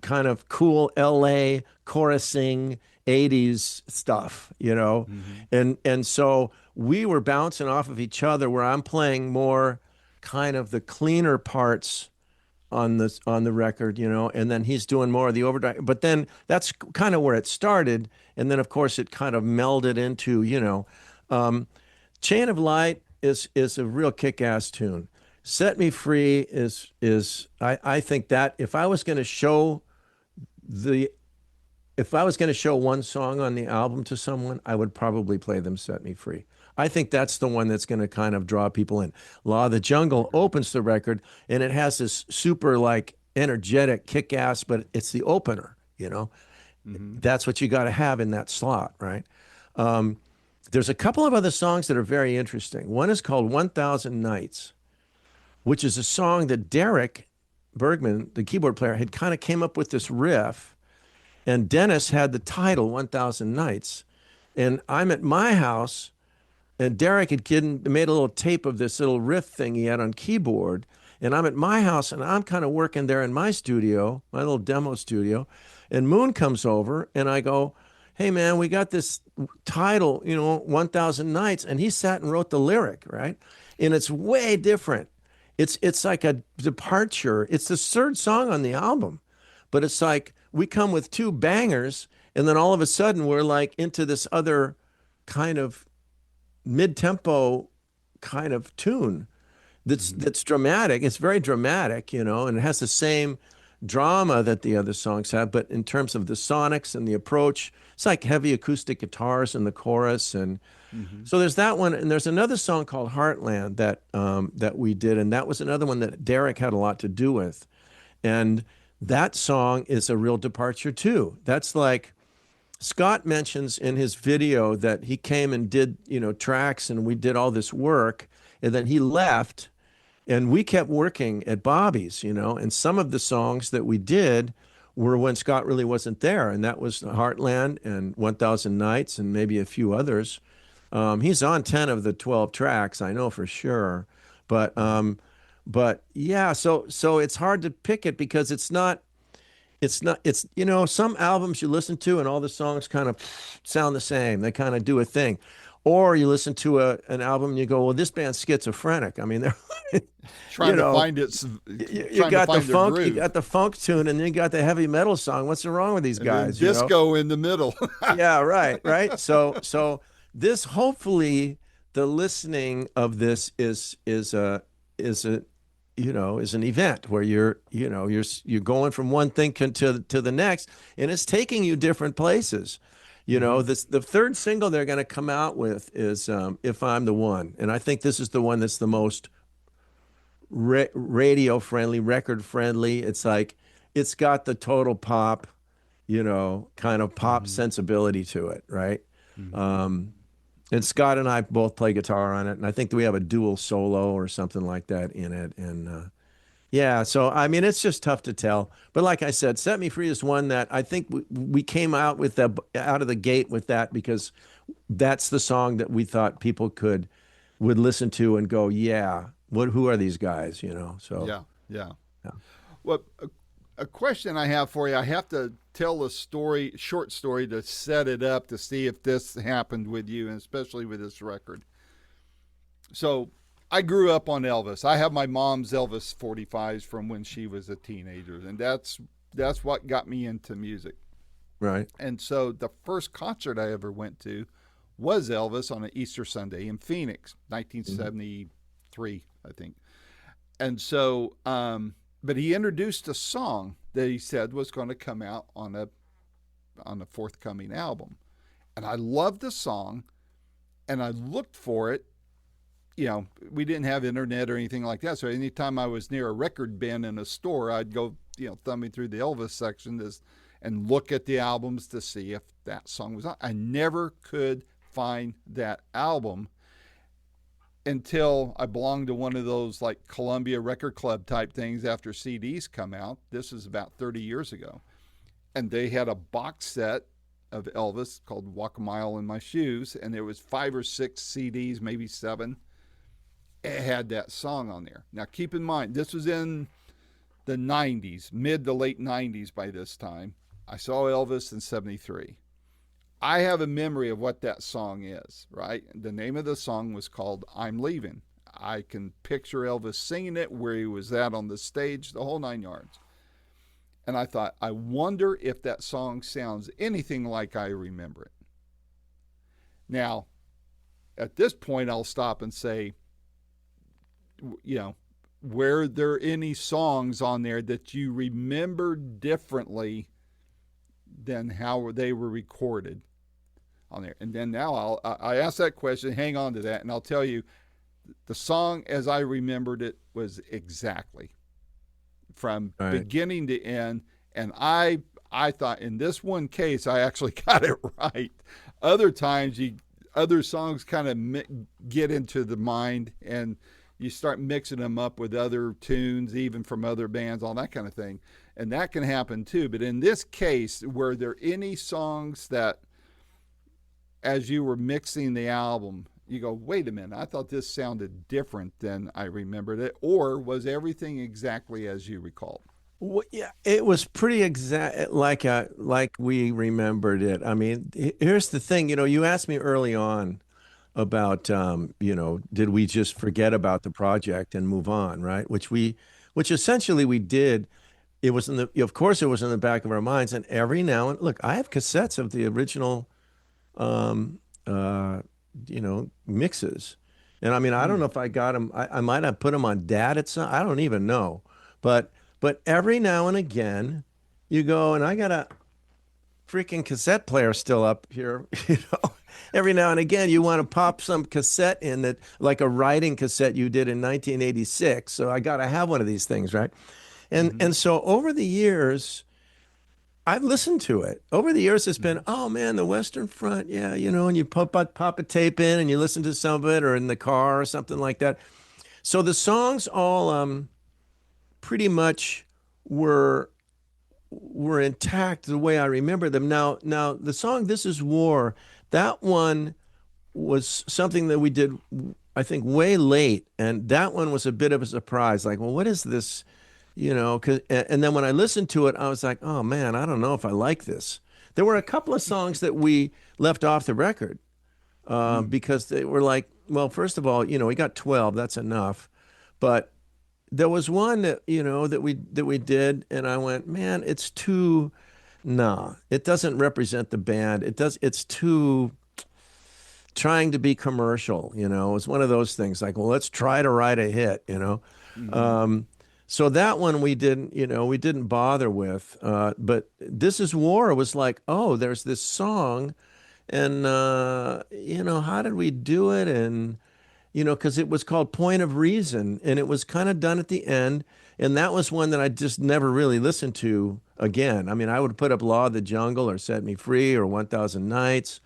kind of cool LA chorusing 80s stuff, you know? And so we were bouncing off of each other where I'm playing more kind of the cleaner parts on the record, you know, and then he's doing more of the overdrive. But then that's kind of where it started. And then of course it kind of melded into, you know, Chain of Light is a real kick-ass tune. Set Me Free I think that the if I was going to show one song on the album to someone, I would probably play them Set Me Free. I think that's the one that's going to kind of draw people in. Law of the Jungle opens the record, and it has this super like energetic kick-ass, but it's the opener, you know. Mm-hmm. That's what you got to have in that slot, right? There's a couple of other songs that are very interesting. One is called 1000 Nights, which is a song that Derek Bergman, the keyboard player, had kind of came up with this riff, and Dennis had the title 1000 Nights. And I'm at my house, and Derek had made a little tape of this little riff thing he had on keyboard. And I'm at my house, and I'm kind of working there in my studio, my little demo studio. And Moon comes over, and I go, hey, man, we got this title, you know, 1000 Nights. And he sat and wrote the lyric, right? And it's way different. It's like a departure. It's the third song on the album, but it's like we come with two bangers, and then all of a sudden we're like into this other kind of mid-tempo kind of tune that's dramatic. It's very dramatic, you know, and it has the same drama that the other songs have, but in terms of the sonics and the approach, it's like heavy acoustic guitars in the chorus. And so there's that one, and there's another song called Heartland that we did, and that was another one that Derek had a lot to do with. And that song is a real departure too. That's like Scott mentions in his video that he came and did, you know, tracks, and we did all this work, and then he left, And we kept working at Bobby's, and some of the songs that we did were when Scott really wasn't there, and that was Heartland and 1000 Nights and maybe a few others. He's on 10 of the 12 tracks, I know for sure. But yeah, so it's hard to pick it because it's some albums you listen to and all the songs kind of sound the same. They kind of do a thing. Or you listen to an album and you go, well, this band's schizophrenic. I mean, they're Trying to find it, you trying to got the find their funk, you groove. got the funk tune, and then you got the heavy metal song. What's wrong with these And then guys? You know? disco in the middle. Yeah, right. So this hopefully the listening of this is an event where you're going from one thing to the next, and it's taking you different places. The third single they're going to come out with is "If I'm the One," and I think this is the one that's the most radio friendly, record friendly. It's like it's got the total pop, kind of pop sensibility to it, right? And Scott and I both play guitar on it, and I think that we have a dual solo or something like that in it. And yeah, so I mean, it's just tough to tell. But like I said, "Set Me Free" is one that I think we came out of the gate with that because that's the song that we thought people would listen to and go, yeah, who are these guys? So Yeah. yeah. Well, a question I have for you. I have to tell a short story to set it up to see if this happened with you, and especially with this record. So I grew up on Elvis. I have my mom's Elvis 45s from when she was a teenager, and that's what got me into music. Right. And so the first concert I ever went to was Elvis on an Easter Sunday in Phoenix, 1973, I think. And so, but he introduced a song that he said was going to come out on a forthcoming album. And I loved the song, and I looked for it. We didn't have internet or anything like that. So anytime I was near a record bin in a store, I'd go, thumbing through the Elvis section and look at the albums to see if that song was on. I never could find that album until I belonged to one of those like Columbia Record Club type things after CDs come out. This is about 30 years ago. And they had a box set of Elvis called Walk a Mile in My Shoes. And there was 5 or 6 CDs, maybe 7. It had that song on there. Now keep in mind, this was in the 90s, mid to late 90s by this time. I saw Elvis in 73. I have a memory of what that song is, right? The name of the song was called "I'm Leaving." I can picture Elvis singing it, where he was at on the stage, the whole 9 yards. And I thought, I wonder if that song sounds anything like I remember it. Now, at this point, I'll stop and say, were there any songs on there that you remember differently than how they were recorded on there? And then now I ask that question, hang on to that, and I'll tell you the song as I remembered it was exactly from beginning to end. And I thought in this one case I actually got it right. Other times other songs kind of get into the mind and you start mixing them up with other tunes, even from other bands, all that kind of thing. And that can happen too. But in this case, were there any songs that, as you were mixing the album, you go, wait a minute, I thought this sounded different than I remembered it? Or was everything exactly as you recalled? Well, yeah, it was pretty exact, like we remembered it. I mean, here's the thing. You asked me early on about, did we just forget about the project and move on, right? Which essentially we did. It was of course, it was in the back of our minds. And every now and look, I have cassettes of the original, mixes. And I mean, I don't know if I got them. I might have put them on dad at some. I don't even know. But every now and again, you go, and I got a freaking cassette player still up here. Every now and again, you want to pop some cassette in that, like a writing cassette you did in 1986. So I got to have one of these things, right? And so over the years, I've listened to it. Over the years, it's been, oh man, the Western Front, yeah, and you pop a tape in and you listen to some of it, or in the car or something like that. So the songs all pretty much were were intact the way I remember them. Now the song "This Is War," that one was something that we did, I think, way late, and that one was a bit of a surprise. Like, well, what is this? And then when I listened to it, I was like, oh man, I don't know if I like this. There were a couple of songs that we left off the record Mm. because they were like, well, first of all, we got 12, that's enough, but there was one that that we did, and I went, man, it's too, nah, it doesn't represent the band. It's too trying to be commercial. It's one of those things like, well, let's try to write a hit. Hmm. Um, so that one we didn't bother with. But This Is War was like, oh, there's this song, and how did we do it? And because it was called Point of Reason, and it was kind of done at the end. And that was one that I just never really listened to again. I mean, I would put up Law of the Jungle or Set Me Free or 1000 Nights,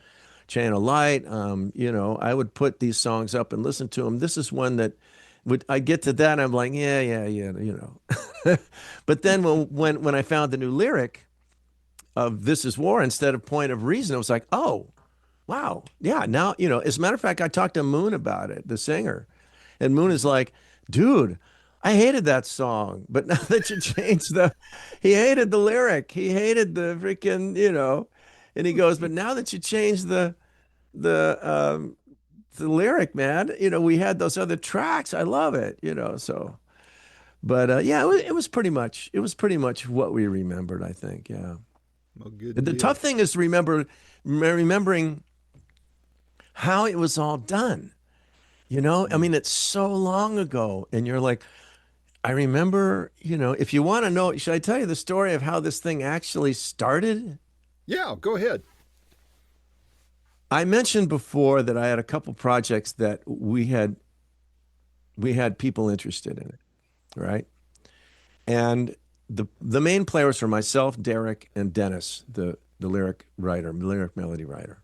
Chain of Light. I would put these songs up and listen to them. This is one that I get to that and I'm like, yeah, yeah, yeah. But then when I found the new lyric of This Is War instead of Point of Reason, I was like, oh, wow. Yeah. Now, as a matter of fact, I talked to Moon about it, the singer. And Moon is like, dude, I hated that song. But now that you changed he hated the lyric. He hated the freaking. And he goes, but now that you changed the, the lyric, man, we had those other tracks. I love it. So, but yeah, it was pretty much what we remembered, I think. Yeah. Well, good The tough deal. thing is remembering how it was all done. I Mm. mean, it's so long ago, and you're like, I remember, if you want to know, should I tell you the story of how this thing actually started? Yeah, go ahead. I mentioned before that I had a couple projects that we had people interested in it, right? And the main players were myself, Derek, and Dennis, the lyric melody writer.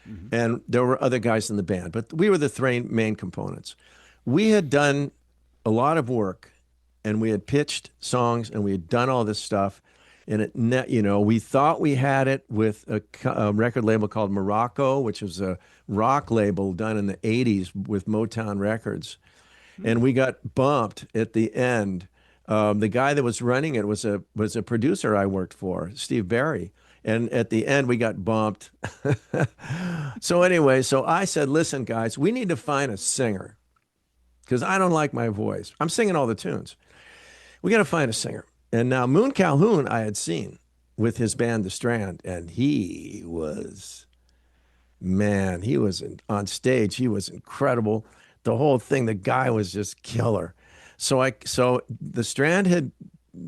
Hmm. And there were other guys in the band, but we were the three main components. We had done a lot of work, and we had pitched songs, and we had done all this stuff. And we thought we had it with a record label called Morocco, which was a rock label done in the '80s with Motown Records. And we got bumped at the end. The guy that was running it was a producer I worked for, Steve Barry. And at the end, we got bumped. So anyway, so I said, listen, guys, we need to find a singer because I don't like my voice. I'm singing all the tunes. We got to find a singer. And now Moon Calhoun I had seen with his band, The Strand, and on stage. He was incredible. The whole thing, the guy was just killer. So The Strand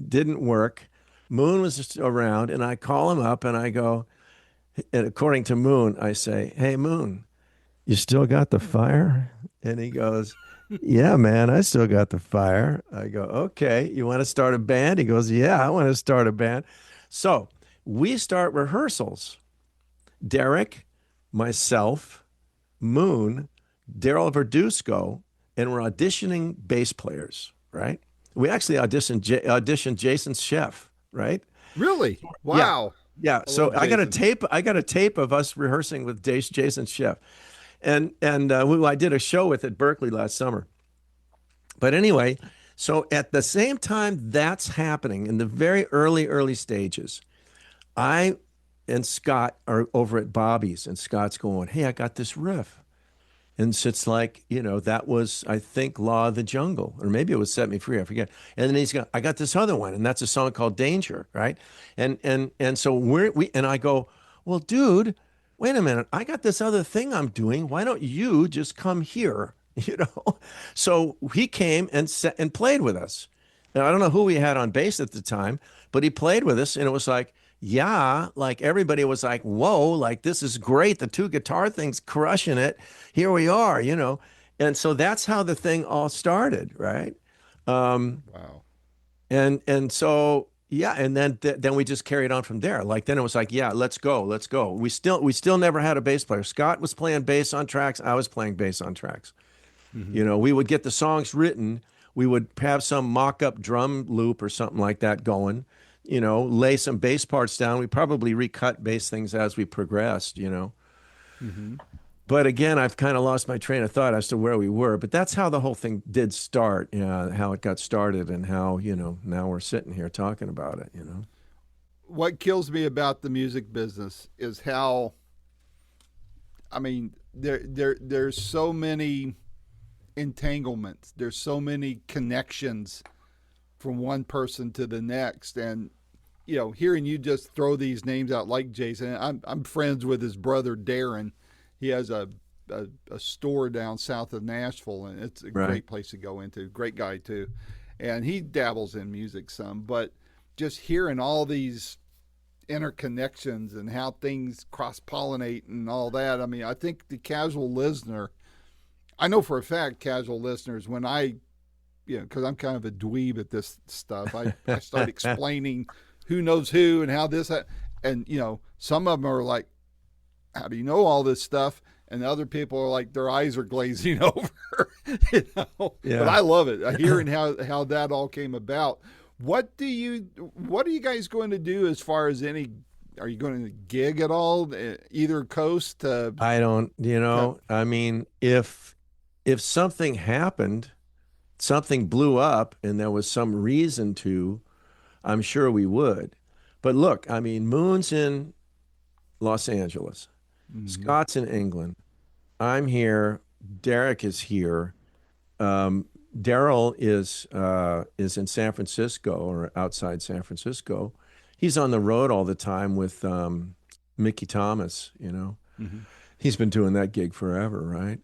didn't work. Moon was just around, and I call him up and I go, and according to Moon, I say, hey, Moon, you still got the fire? And he goes, yeah, man, I still got the fire. I go, okay, you want to start a band? He goes, yeah, I want to start a band. So we start rehearsals. Derek, myself, Moon, Daryl Verduzco, and we're auditioning bass players, right? We actually auditioned Jason's chef, right? Really? Yeah. Wow. Yeah. I So love I got a Jason. tape. I got a tape of us rehearsing with Jason's chef, and I did a show with at Berkeley last summer. But anyway, so at the same time that's happening in the very early stages, I and Scott are over at Bobby's, and Scott's going, "Hey, I got this riff." And so it's like, that was, I think, Law of the Jungle, or maybe it was Set Me Free, I forget. And then I got this other one, and that's a song called Danger, right? And so and I go, well, dude, wait a minute, I got this other thing I'm doing. Why don't you just come here? So he came and played with us. Now I don't know who we had on bass at the time, but he played with us, and it was like, yeah, like everybody was like, whoa, like this is great. The two guitar things crushing it. Here we are. And so that's how the thing all started, right? Um, Wow. and so yeah, and then we just carried on from there. Like then it was like, yeah, let's go, let's go. We still never had a bass player. Scott was playing bass on tracks. I was playing bass on tracks. You know, we would get the songs written. We would have some mock-up drum loop or something like that going, you know, lay some bass parts down. We probably recut bass things as we progressed, you know. Mm-hmm. But again, I've kind of lost my train of thought as to where we were. But that's how the whole thing did start, how it got started and how, you know, now we're sitting here talking about it, you know. What kills me about the music business is how, I mean, there's so many entanglements. There's so many connections from one person to the next. And, you know, hearing you just throw these names out like Jason, I'm friends with his brother, Darren. He has a store down south of Nashville, and it's a great place to go into. Great guy, too. And he dabbles in music some, but just hearing all these interconnections and how things cross-pollinate and all that, I mean, I think the casual listener, I know for a fact casual listeners, when I, you know, because I'm kind of a dweeb at this stuff, I start explaining who knows who and how this, and, you know, some of them are like, how do you know all this stuff? And other people are like, their eyes are glazing over, you know. Yeah. But I love it. Hearing how that all came about. What are you guys going to do as far as are you going to gig at all? Either coast? I don't, you know, I mean, if something happened, something blew up and there was some reason to, I'm sure we would. But look, I mean, Moon's in Los Angeles. Mm-hmm. Scott's in England. I'm here. Derek is here. Daryl is in San Francisco or outside San Francisco. He's on the road all the time with Mickey Thomas, you know. Mm-hmm. He's been doing that gig forever, right?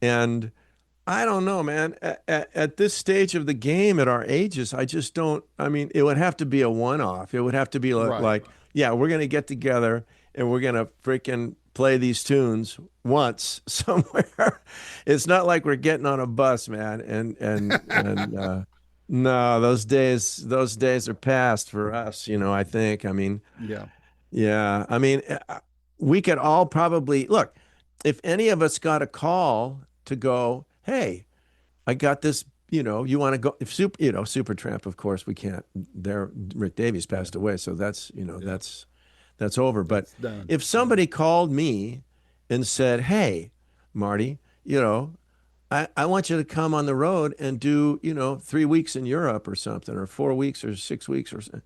And I don't know, man. At this stage of the game, at our ages, I just don't. I mean, it would have to be a one-off. It would have to be like, yeah, we're going to get together and we're going to freaking play these tunes once somewhere. It's not like we're getting on a bus, man. And no, those days are past for us, you know, I think. I mean, yeah. I mean, we could all probably look, if any of us got a call to go, hey, I got this, you know, you want to go, if Supertramp, of course we can't. Rick Davies passed away, so that's, you know, that's over. But if somebody called me and said, hey, Marty, you know, I want you to come on the road and do, you know, 3 weeks in Europe or something, or 4 weeks or 6 weeks or something,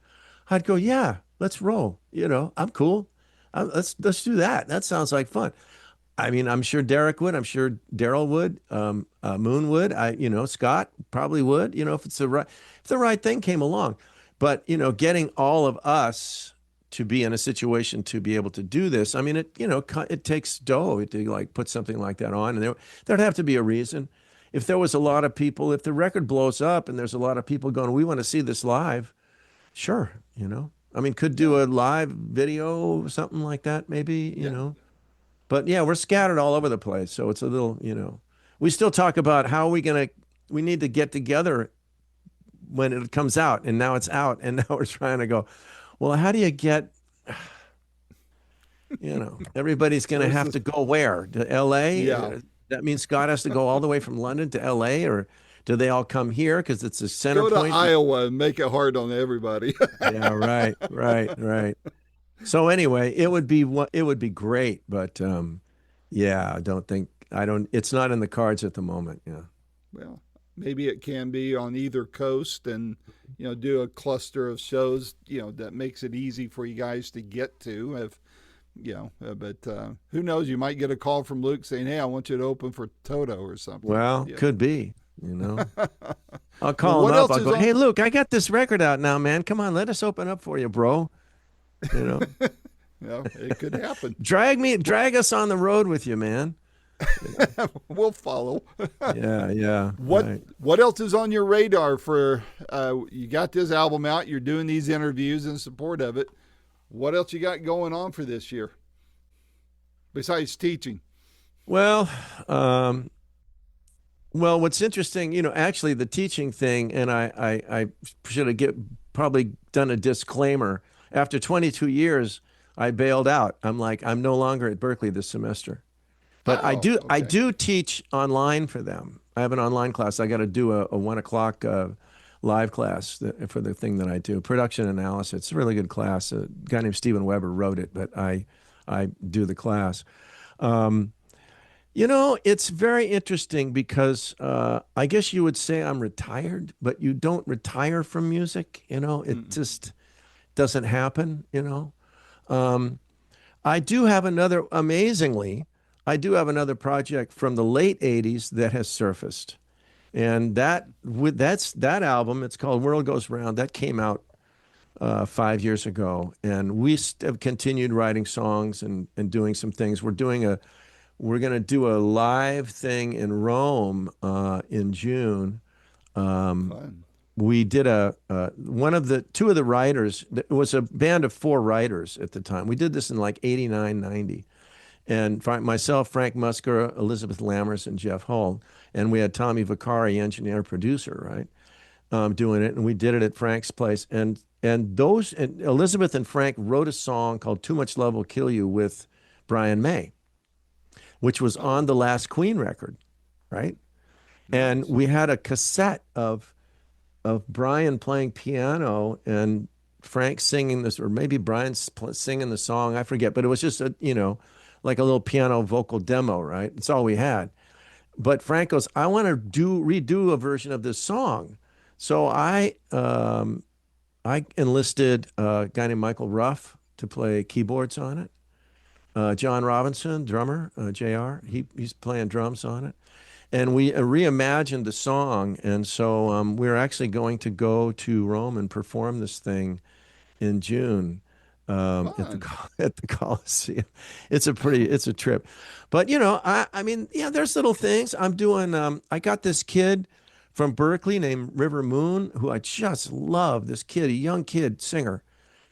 I'd go, yeah, let's roll. You know, I'm cool. Let's do that. That sounds like fun. I mean, I'm sure Derek would. I'm sure Daryl would. Moon would. You know, Scott probably would. You know, if the right thing came along. But you know, getting all of us to be in a situation to be able to do this. I mean, it takes dough to like put something like that on, and there'd have to be a reason. If there was a lot of people, if the record blows up and there's a lot of people going, we want to see this live, sure, you know. I mean, could do a live video, something like that, maybe, you know. But yeah, we're scattered all over the place, so it's a little, you know. We still talk about how we need to get together when it comes out, and now it's out, and now we're trying to go, well, how do you get, you know, everybody's going to have to go where? To L.A.? Yeah. That means Scott has to go all the way from London to L.A., or do they all come here because it's a center point? Go to Iowa and make it hard on everybody. Yeah, right. So anyway, it would be great, but yeah, it's not in the cards at the moment. Yeah. Well, maybe it can be on either coast, and you know, do a cluster of shows, you know, that makes it easy for you guys to get to. If you know, but who knows? You might get a call from Luke saying, "Hey, I want you to open for Toto or something." Well, could be. You know, I'll call him up. I'll go, "Hey, Luke, I got this record out now, man. Come on, let us open up for you, bro." You know. Yeah, it could happen. Drag us on the road with you, man. You know? We'll follow. Yeah. What else is on your radar for? You got this album out. You're doing these interviews in support of it. What else you got going on for this year besides teaching? Well, what's interesting, you know, actually the teaching thing, and I should have probably done a disclaimer. After 22 years, I bailed out. I'm like, I'm no longer at Berkeley this semester. But I Oh, do I okay. do teach online for them. I have an online class. I got to do a 1 o'clock live class for the thing that I do, production analysis. It's a really good class. A guy named Steven Weber wrote it, but I do the class. Um, it's very interesting because I guess you would say I'm retired, but you don't retire from music. It Mm-mm. just doesn't happen. Um, I do have another, amazingly, I do have another project from the late 80s that has surfaced. And that album, it's called World Goes Round, that came out 5 years ago. And we have continued writing songs and doing some things. We're going to do a live thing in Rome in June. Um, Fun. we did two of the writers, it was a band of four writers at the time. We did this in like 89, 90. And myself, Frank Musker, Elizabeth Lammers, and Jeff Hull. And we had Tommy Vicari, engineer, producer, right, doing it. And we did it at Frank's place. And Elizabeth and Frank wrote a song called Too Much Love Will Kill You with Brian May, which was Oh, on the last Queen record, right? And nice. we had a cassette of Brian playing piano and Frank singing this, or maybe Brian's singing the song. I forget, but it was just like a little piano vocal demo, right? That's all we had. But Frank goes, I want to redo a version of this song. So I enlisted a guy named Michael Ruff to play keyboards on it. John Robinson, drummer, JR, he's playing drums on it. And we reimagined the song. And so we're actually going to go to Rome and perform this thing in June at the Fun. at the Coliseum. It's a trip. But I mean, yeah, there's little things. I'm doing I got this kid from Berkeley named River Moon who I just love. This kid, a young kid, singer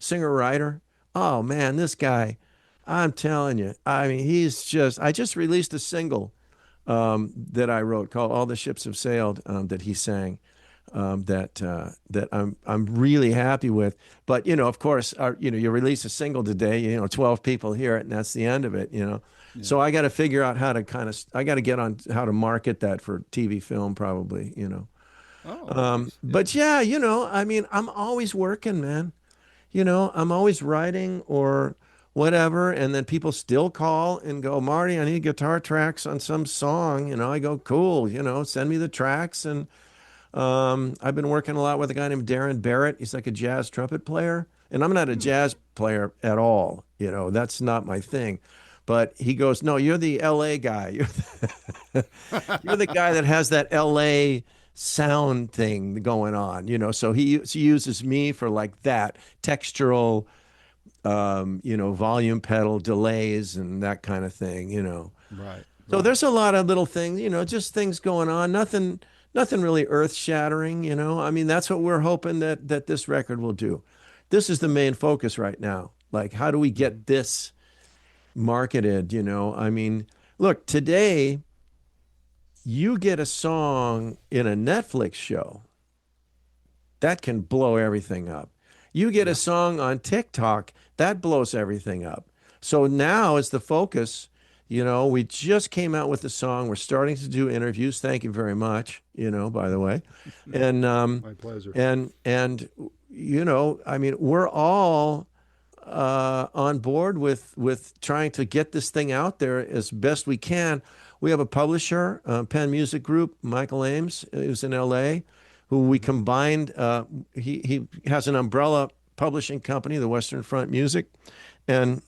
writer. Oh man, this guy, I'm telling you. I mean, I just released a single that I wrote called "All the Ships Have Sailed" that he sang. That I'm really happy with. But of course, you release a single today, 12 people hear it, and that's the end of it. Yeah. So I got to figure out how to I got to get on how to market that for TV, film, probably. Oh, nice. Yeah. But yeah, I mean, I'm always working, man. I'm always writing or whatever, and then people still call and go, Marty, I need guitar tracks on some song. I go, cool, send me the tracks. And I've been working a lot with a guy named Darren Barrett. He's like a jazz trumpet player, and I'm not a Hmm. jazz player at all. That's not my thing. But he goes, no, you're the LA guy. You're the guy that has that LA sound thing going on. So he uses me for like that textural, volume pedal delays and that kind of thing. Right. So Right. there's a lot of little things, just things going on. Nothing really earth-shattering. I mean, that's what we're hoping that this record will do. This is the main focus right now. Like, how do we Mhm. get this marketed? I mean, look, today you get a song in a Netflix show that can blow everything up. You get a Yeah. song on TikTok that blows everything up. So now is the focus. We just came out with the song. We're starting to do interviews. Thank you very much, by the way. And My pleasure. I mean, we're all on board with trying to get this thing out there as best we can. We have a publisher, Penn Music Group, Michael Ames, who's in LA, who we Mhm. combined. He has an umbrella publishing company, the Western Front Music, and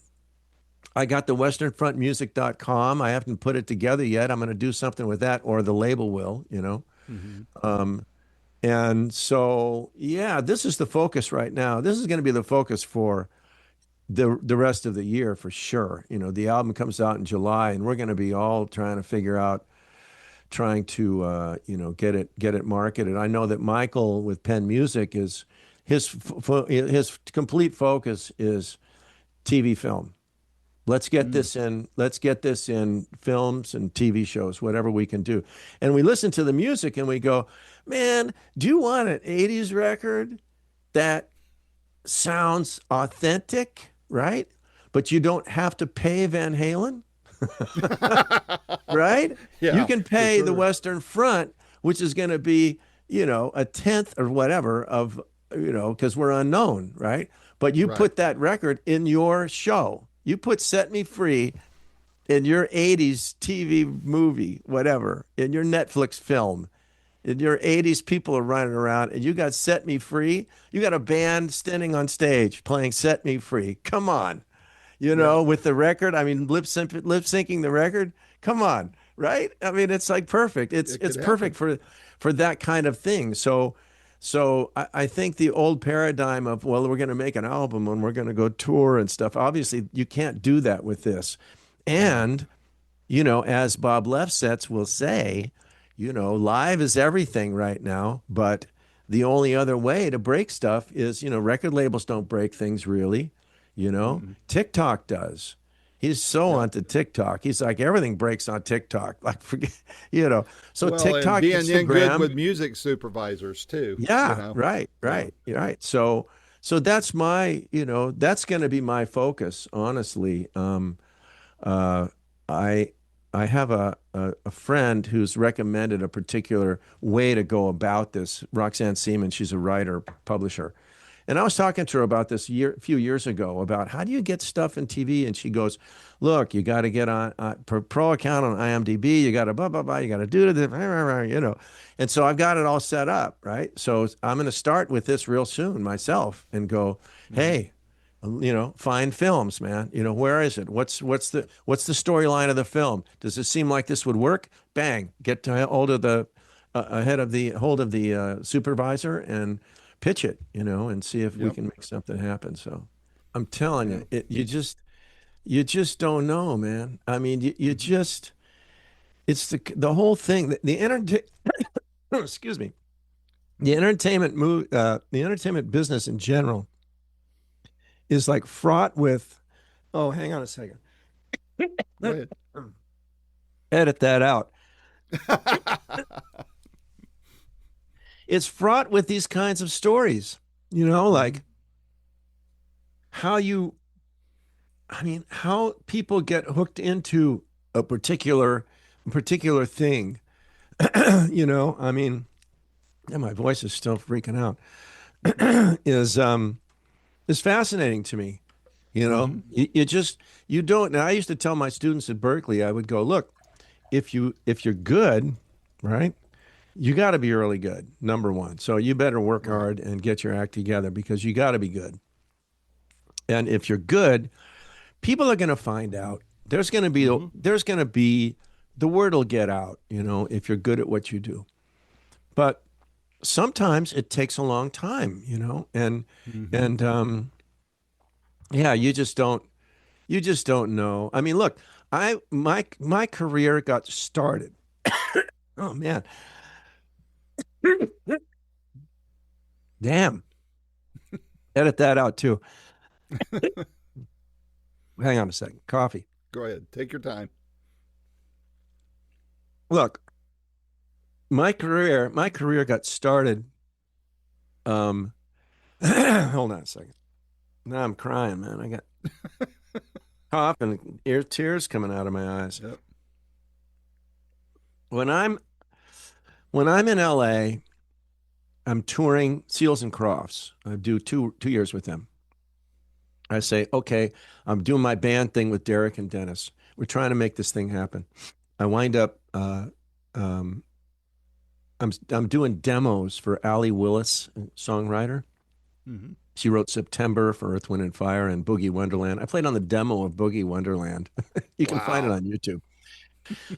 I got the westernfrontmusic.com. I haven't put it together yet. I'm going to do something with that, or the label will. Mhm. Um, and so, yeah, this is the focus right now. This is going to be the focus for the rest of the year for sure. The album comes out in July, and we're going to be all trying to figure out, trying to get it marketed. I know that Michael with Penn Music is his complete focus is TV film. Let's get Mm. this in. Let's get this in films and TV shows, whatever we can do. And we listen to the music and we go, man, do you want an 80s record that sounds authentic, right? But you don't have to pay Van Halen? right? You Yeah, can for pay the sure. Western Front, which is going to be, a tenth or whatever of, because we're unknown, right? But you Right. put that record in your show. You put Set Me Free in your 80s TV movie, whatever, in your Netflix film. In your 80s, people are running around and you got Set Me Free. You got a band standing on stage playing Set Me Free. Come on. Yeah. With the record. I mean, lip syncing the record. Come on, right? I mean, it's like perfect. It's It it's could perfect happen. for that kind of thing. So I think the old paradigm of, well, we're going to make an album and we're going to go tour and stuff. Obviously, you can't do that with this. No. And as Bob Lefsetz will say, live is everything right now, but the only other way to break stuff is, record labels don't break things really, Mm-mm. TikTok does. He's so Yep. onto TikTok. He's like, everything breaks on TikTok. Like, forget, so Well, and TikTok, being in good Instagram. with music supervisors too, you Yeah, know. right, Yeah. right, right. So that's that's going to be my focus, honestly. Uh, I I have a friend who's recommended a particular way to go about this. Roxanne Seaman, she's a writer, publisher. And I was talking to her about this a few years ago about how do you get stuff in TV? And she goes, "Look, you got to get on pro account on IMDb. You got to blah blah blah. You got to do this, And so I've got it all set up, right? So I'm going to start with this real soon myself and go, Hmm. hey, find films, man. Where is it? What's the storyline of the film? Does it seem like this would work? Bang, get to hold of the hold of the supervisor and pitch it, and see if we Yep. can make something happen. So I'm telling Yeah. you, you just don't know, man. I mean, you Hmm. just it's the whole thing. The entertainment, excuse me, the entertainment business in general is like fraught with. Oh, hang on a second. Go ahead. Edit that out. It's fraught with these kinds of stories, Hmm. like how you, I mean, how people get hooked into a particular thing. I mean, and my voice is still freaking out. is is fascinating to me. Hmm. You don't. Now, I used to tell my students at Berkeley, I would go, look, if you're good, right? You got to be really good, number one. So you better work Right. hard and get your act together because you got to be good. And if you're good, people are going to find out. Hmm. The word will get out, if you're good at what you do. But sometimes it takes a long time, and Hmm. and yeah, you just don't know. I mean, look, my career got started. Oh man, damn. Edit that out too. Hang on a second. Coffee. Go ahead. Take your time. Look, my career got started. Um, hold on a second. Now I'm crying, man. I got cough and ear tears coming out of my eyes. Yep. When I'm in LA, I'm touring Seals and Crofts. I do two years with them. I say, okay, I'm doing my band thing with Derek and Dennis. We're trying to make this thing happen. I wind up um, I'm doing demos for Allie Willis, songwriter. Hmm. She wrote September for Earth, Wind, and Fire and Boogie Wonderland. I played on the demo of Boogie Wonderland. You can find it Wow. on YouTube.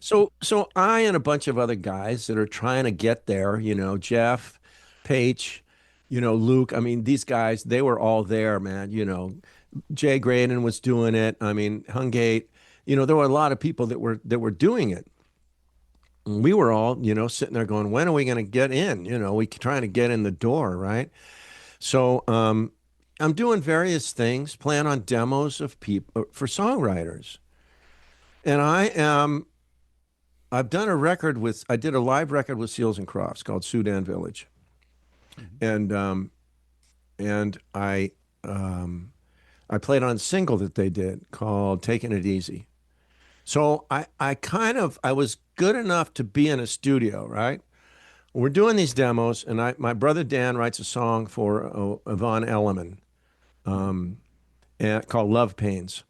So I and a bunch of other guys that are trying to get there, Jeff, Paige, Luke. I mean, these guys, they were all there, man. Jay Graydon was doing it. I mean, Hungate. There were a lot of people that were doing it. And we were all, sitting there going, when are we going to get in? We trying to get in the door, right? So I'm doing various things, playing on demos of people for songwriters. And I did a live record with Seals and Crofts called Sudan Village. Hmm. And I played on a single that they did called Taking It Easy. So I was good enough to be in a studio, right? We're doing these demos, and my brother Dan writes a song for Yvonne Elliman, called Love Pains.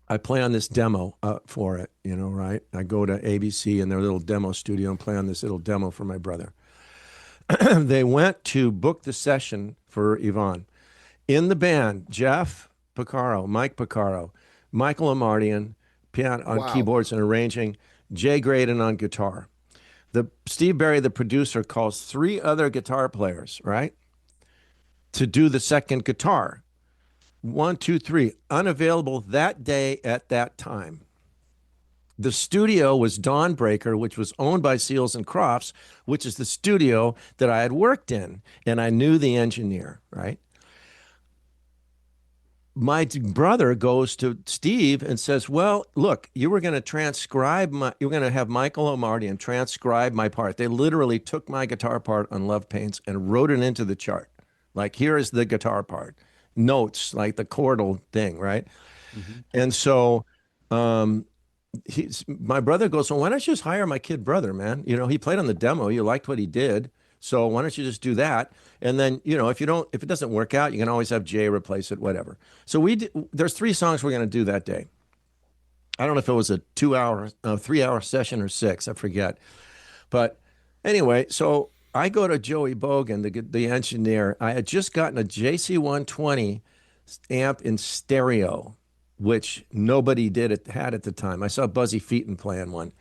I play on this demo for it, right? I go to ABC in their little demo studio and play on this little demo for my brother. They went to book the session for Yvonne. In the band, Jeff Picaro, Mike Picaro, Michael Amardian, piano on Wow. keyboards and arranging, Jay Graydon on guitar. Steve Berry, the producer, calls three other guitar players, right, to do the second guitar. 1, 2, 3, unavailable that day at that time. The studio was Dawnbreaker, which was owned by Seals and Crofts, which is the studio that I had worked in, and I knew the engineer, right? My brother goes to Steve and says, well, look, you were going to have Michael Omardian transcribe my part. They literally took my guitar part on Love Paints and wrote it into the chart. Like, here is the guitar part. Notes, like the chordal thing, right? Mm-hmm. And so my brother goes, well, why don't you just hire my kid brother, man? He played on the demo. You liked what he did. So why don't you just do that? And then, if it doesn't work out, you can always have Jay replace it, whatever. So there's 3 songs we're going to do that day. I don't know if it was a 3-hour session or 6, I forget. But anyway, so I go to Joey Bogan, the engineer. I had just gotten a JC120 amp in stereo, which nobody had at the time. I saw Buzzy Featon playing one.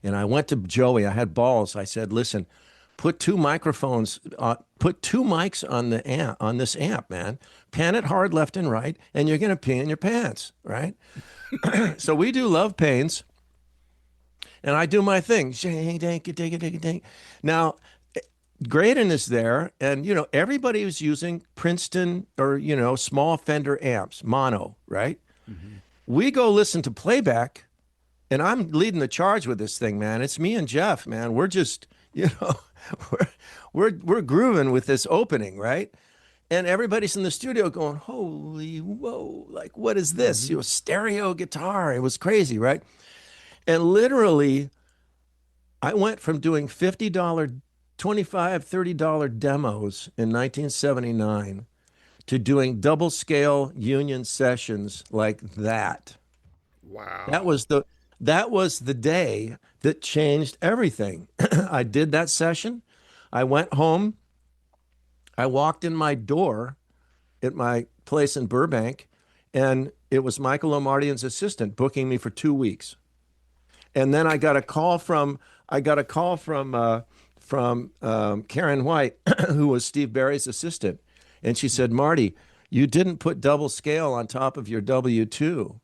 And I went to Joey. I had balls. I said, listen, put 2 microphones, put 2 mics on the amp, on this amp, man. Pan it hard left and right, and you're going to pee in your pants, right? So we do Love Pains, and I do my thing. Now, Graydon is there, and, everybody was using Princeton or, small Fender amps, mono, right? Mm-hmm. We go listen to playback, and I'm leading the charge with this thing, man. It's me and Jeff, man. We're just, we're grooving with this opening, right? And everybody's in the studio going, holy whoa, like, what is this? Mm-hmm. Stereo guitar. It was crazy, right? And literally, I went from doing $50, $25, $30 demos in 1979 to doing double scale union sessions like that. Wow. That was the day that changed everything. I did that session. I went home. I walked in my door at my place in Burbank, and it was Michael Omardian's assistant booking me for 2 weeks. And then I got a call from Karen White, who was Steve Berry's assistant, and she said, Marty, you didn't put double scale on top of your W-2.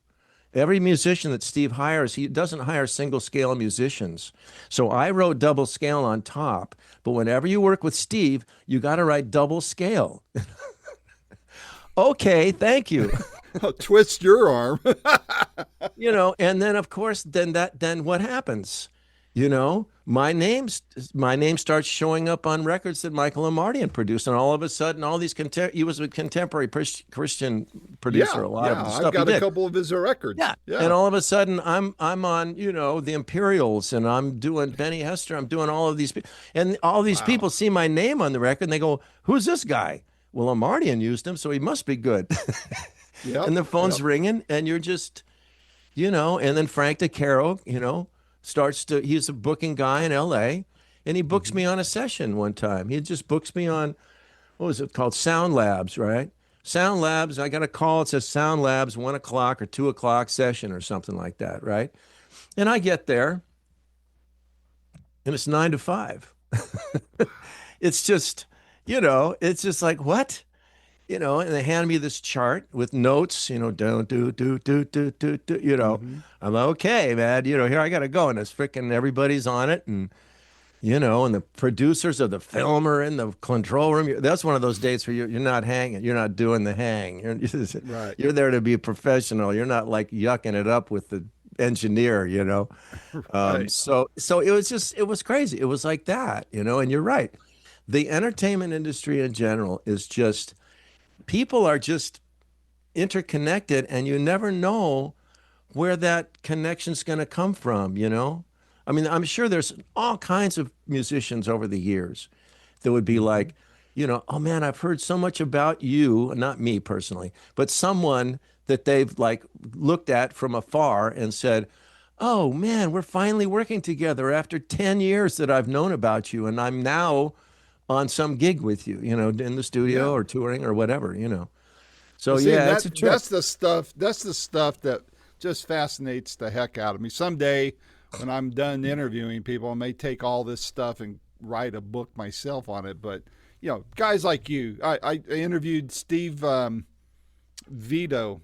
Every musician that Steve hires, he doesn't hire single scale musicians. So I wrote double scale on top, but whenever you work with Steve, you got to write double scale. Okay, thank you. I'll twist your arm. And then of course, then what happens? My name starts showing up on records that Michael Amardian produced, and all of a sudden, all these he was a contemporary Christian producer. A lot of the stuff I've got he a did. couple of his records. Yeah, and all of a sudden, I'm on the Imperials, and I'm doing Benny Hester. I'm doing all of these, and all these people see my name on the record, and they go, "Who's this guy?" Well, Amardian used him, so he must be good. And the phone's ringing, and you're just, and then Frank DeCaro, he's a booking guy in LA, and he books me on a session one time. He just books me on, what was it called? Sound Labs, right? Sound Labs, I got a call, it says Sound Labs, 1 o'clock or 2 o'clock session or something like that, right? And I get there, and it's 9 to 5. It's just, it's just like, what? And they hand me this chart with notes, don't do. I'm like, okay, man, here I got to go. And it's freaking everybody's on it. And, and the producers of the film are in the control room. That's one of those dates where you're not hanging. You're not doing the hang. Right. You're there to be a professional. You're not like yucking it up with the engineer, Right. So it was crazy. It was like that, and you're right. The entertainment industry in general is people are just interconnected, and you never know where that connection's going to come from, you know? I mean, I'm sure there's all kinds of musicians over the years that would be Hmm. like, you know, oh man, I've heard so much about you, not me personally, but someone that they've like looked at from afar and said, oh man, we're finally working together after 10 years that I've known about you. And I'm now on some gig with you, you know, in the studio Yeah. or touring or whatever, you know. So Well, see, and yeah, it's a trip. that's the stuff. That's the stuff that just fascinates the heck out of me. Someday, when I'm done interviewing people, I may take all this stuff and write a book myself on it. But guys like you, I interviewed Steve Vito.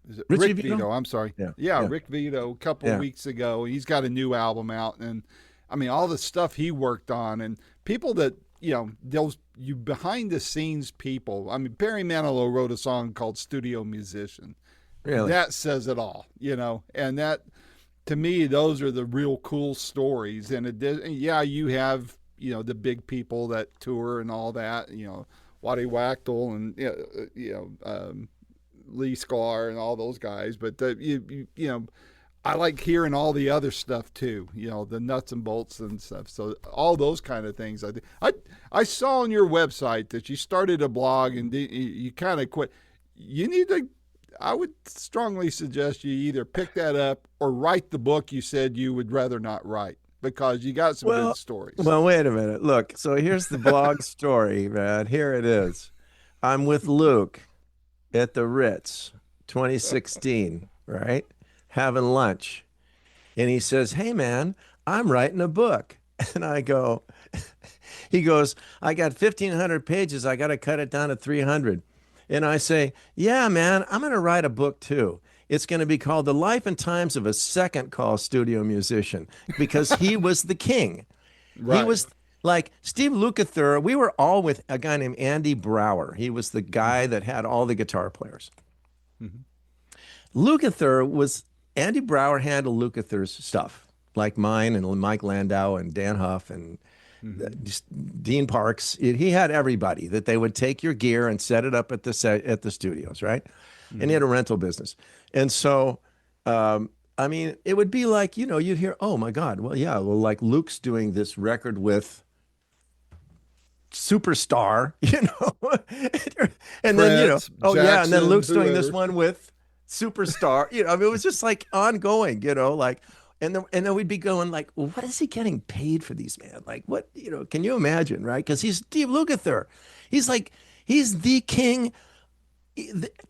Is it Richie Rick Vito? Vito? I'm sorry. Yeah. Yeah, Yeah. Rick Vito. A couple of Yeah. weeks ago, he's got a new album out, and I mean all the stuff he worked on, and people that those you behind the scenes people. I mean, Barry Manilow wrote a song called "Studio Musician." Really? That says it all, and that to me, those are the real cool stories. And yeah, you have the big people that tour and all that, Waddy Wachtel and Lee Sklar and all those guys. But I like hearing all the other stuff too. The nuts and bolts and stuff. So all those kind of things. I saw on your website that you started a blog and you kind of quit. You need to. I would strongly suggest you either pick that up or write the book you said you would rather not write, because you got some good stories. Well, wait a minute. Look, so here's the blog story, man. Here it is. I'm with Luke at the Ritz, 2016, right? Having lunch. And he says, hey, man, I'm writing a book. And I go, he goes, I got 1,500 pages. I got to cut it down to 300. And I say, yeah, man, I'm going to write a book too. It's going to be called The Life and Times of a Second Call Studio Musician, because he was the king. He Right. was like Steve Lukather. We were all with a guy named Andy Brower. He was the guy that had all the guitar players. Mhm. Lukather was, Andy Brower handled Lukather's stuff, like mine and Mike Landau and Dan Huff and Dean Parks. He had everybody that they would take your gear and set it up at the studios, right? And he had a rental business. And so, I mean, it would be like, you'd hear, oh my God, well, yeah, well, like Luke's doing this record with Superstar, and then, Prince, oh yeah, and then Jackson, Luke's doing this whoever. one with Superstar. I mean, it was just like ongoing, like, and then we'd be going like, well, what is he getting paid for these, man? Like, what, can you imagine, right? Because he's Steve Lukather. He's the king.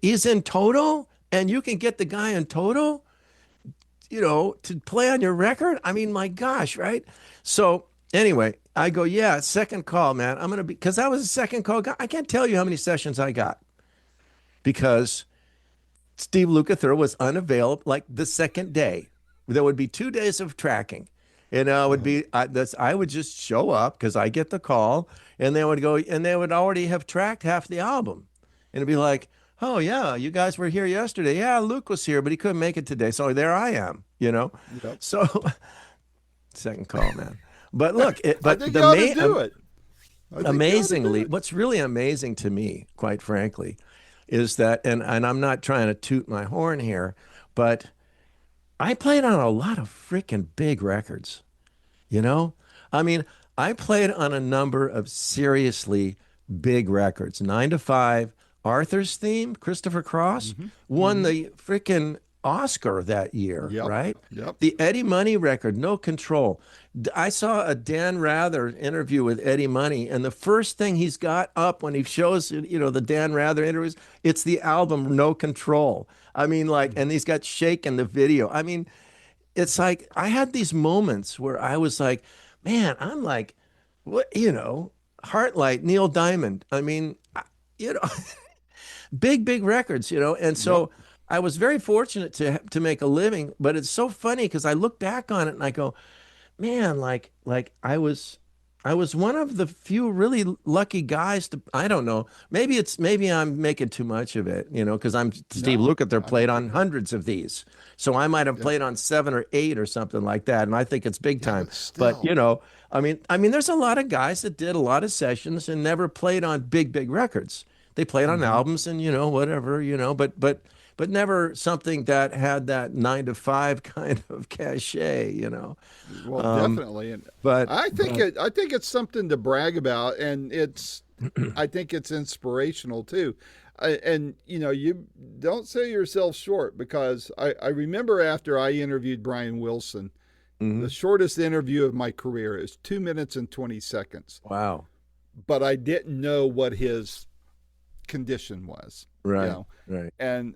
He's in Toto, and you can get the guy in Toto, to play on your record. I mean, my gosh, right? So anyway, I go, yeah, second call, man. I'm gonna be, because I was a second call guy. I can't tell you how many sessions I got because Steve Lukather was unavailable like the second day. There would be 2 days of tracking. And I would just show up because I get the call, and they would go, and they would already have tracked half the album. And it'd be like, oh yeah, you guys were here yesterday. Yeah, Luke was here, but he couldn't make it today. So there I am, Yep. So second call, man. But look, I think you ought to do it. I think you ought to do amazingly, it. what's really amazing to me, quite frankly, is that, and I'm not trying to toot my horn here, but I played on a lot of freaking big records, I mean, I played on a number of seriously big records. 9 to 5, Arthur's Theme, Christopher Cross, won the freaking Oscar that year, Yep. right? Yep. The Eddie Money record, No Control. I saw a Dan Rather interview with Eddie Money, and the first thing he's got up when he shows, the Dan Rather interviews, it's the album No Control. I mean, like, and he's got Shake in the video. I mean, it's like I had these moments where I was like, man, I'm like, what, Heartlight, Neil Diamond. I mean, you know, big records, and so. Yep. I was very fortunate to make a living, but it's so funny because I look back on it and I go, man, like I was one of the few really lucky guys to, I don't know, maybe I'm making too much of it, because I'm Steve No, Lukather I played don't on think hundreds of these, so I might have played on 7 or 8 or something like that, and I think it's big yeah, time. but But still. I mean, there's a lot of guys that did a lot of sessions and never played on big records. They played on Hmm. albums and, whatever, but never something that had that 9 to 5 kind of cachet. Well, Um, definitely, and but but I think it's something to brag about, and I think it's inspirational too. And you don't sell yourself short, because I remember after I interviewed Brian Wilson, the mhm. shortest interview of my career is 2 minutes and 20 seconds, Wow. but I didn't know what his condition was, Right. Right. and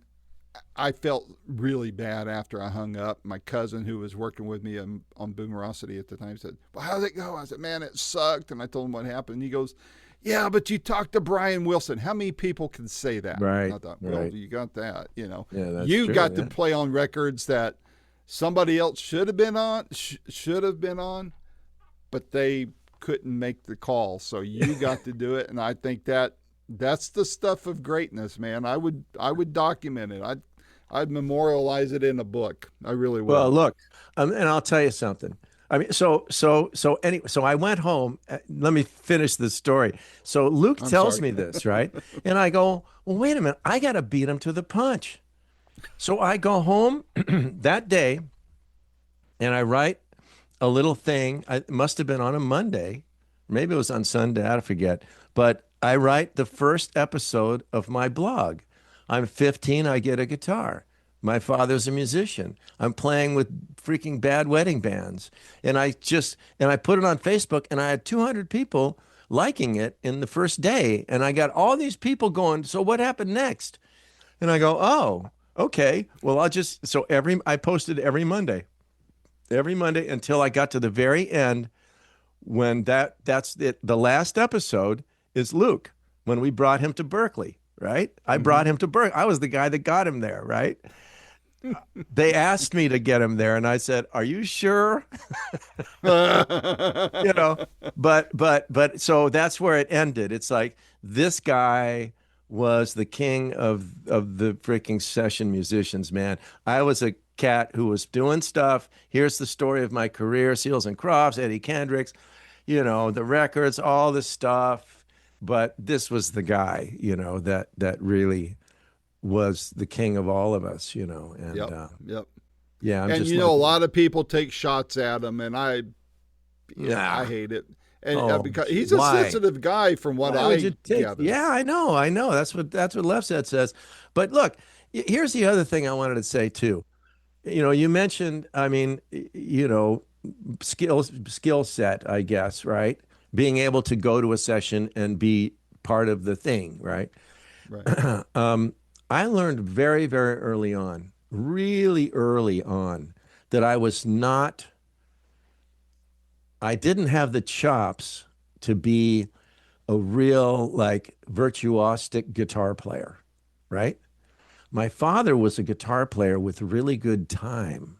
I felt really bad after I hung up. My cousin, who was working with me on Boomerocity at the time, said, "Well, how'd it go?" I said, "Man, it sucked." And I told him what happened. And he goes, "Yeah, but you talked to Brian Wilson. How many people can say that?" And Right. I thought, well, Right. you got that. Yeah, that's You true. got to Yeah. play on records that somebody else should have been on, but they couldn't make the call. So you got to do it. And I think that's the stuff of greatness, man. I would document it. I'd memorialize it in a book. I really Well, would. look, and I'll tell you something. I mean, anyway, so I went home. Let me finish this story. So Luke I'm tells sorry. me this, right? And I go, well, wait a minute. I got to beat him to the punch. So I go home that day and I write a little thing. It must have been on a Monday. Maybe it was on Sunday. I forget. But I write the first episode of my blog. I'm 15. I get a guitar. My father's a musician. I'm playing with freaking bad wedding bands. And I put it on Facebook and I had 200 people liking it in the first day. And I got all these people going, so what happened next? And I go, oh, okay. Well, I posted every Monday until I got to the very end when that's it. The last episode is Luke when we brought him to Berkeley, right? I brought Hmm. him to Berkeley. I was the guy that got him there, right? They asked me to get him there, and I said, "Are you sure?" you know, but so that's where it ended. It's like this guy was the king of the freaking session musicians, man. I was a cat who was doing stuff. Here's the story of my career: Seals and Crofts, Eddie Kendricks, the records, all this stuff. But this was the guy, that really was the king of all of us, and Yep. Yep. yeah, I'm And just a lucky. lot of people take shots at him, and I Yeah. hate it. And Oh, because he's a why? sensitive guy, from what Why would I you take? gather. Yeah, I know. That's what Left says. But look, here's the other thing I wanted to say too. You mentioned, I mean, skill set, I guess, right? Being able to go to a session and be part of the thing, right? Right. um, I learned very, very early on, really early on, that I didn't have the chops to be a real, like, virtuosic guitar player, right? My father was a guitar player with really good time.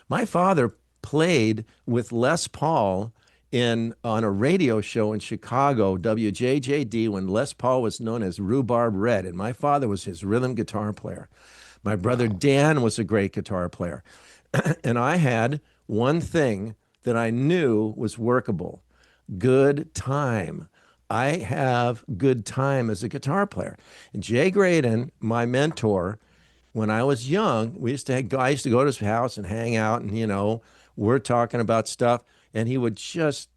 My father played with Les Paul in on a radio show in Chicago, WJJD, when Les Paul was known as Rhubarb Red, and my father was his rhythm guitar player. My brother Wow. Dan was a great guitar player. And I had one thing that I knew was workable: good time. I have good time as a guitar player. And Jay Graydon, my mentor, when I was young, I used to go to his house and hang out, and we're talking about stuff, and he would just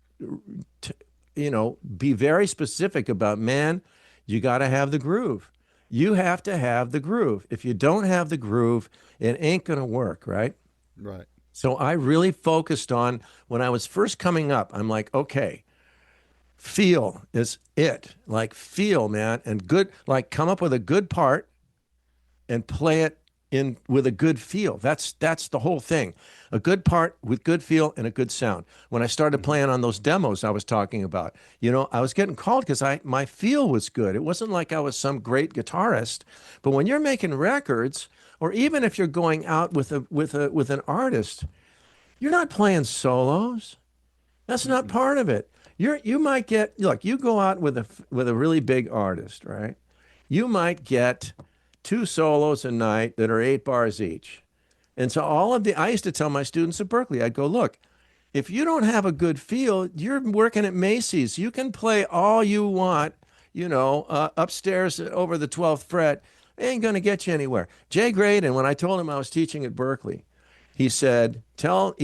be very specific about, man, you got to have the groove. You have to have the groove. If you don't have the groove, it ain't gonna work, right? Right. So I really focused on when I was first coming up. I'm like, okay, feel is it. Like, feel, man, and good. Like, come up with a good part and play it in with a good feel. That's the whole thing. A good part with good feel and a good sound. When I started Hmm. playing on those demos I was talking about, I was getting called because my feel was good. It wasn't like I was some great guitarist, but when you're making records, or even if you're going out with an artist, you're not playing solos. That's not Hmm. part of it. You might get, look, you go out with a really big artist, right? You might get two solos a night that are 8 bars each. And so I used to tell my students at Berkeley, I'd go, look, if you don't have a good feel, you're working at Macy's. You can play all you want. upstairs over the 12th fret ain't going to get you anywhere. Jay Graydon, when I told him I was teaching at Berkeley, he said, tell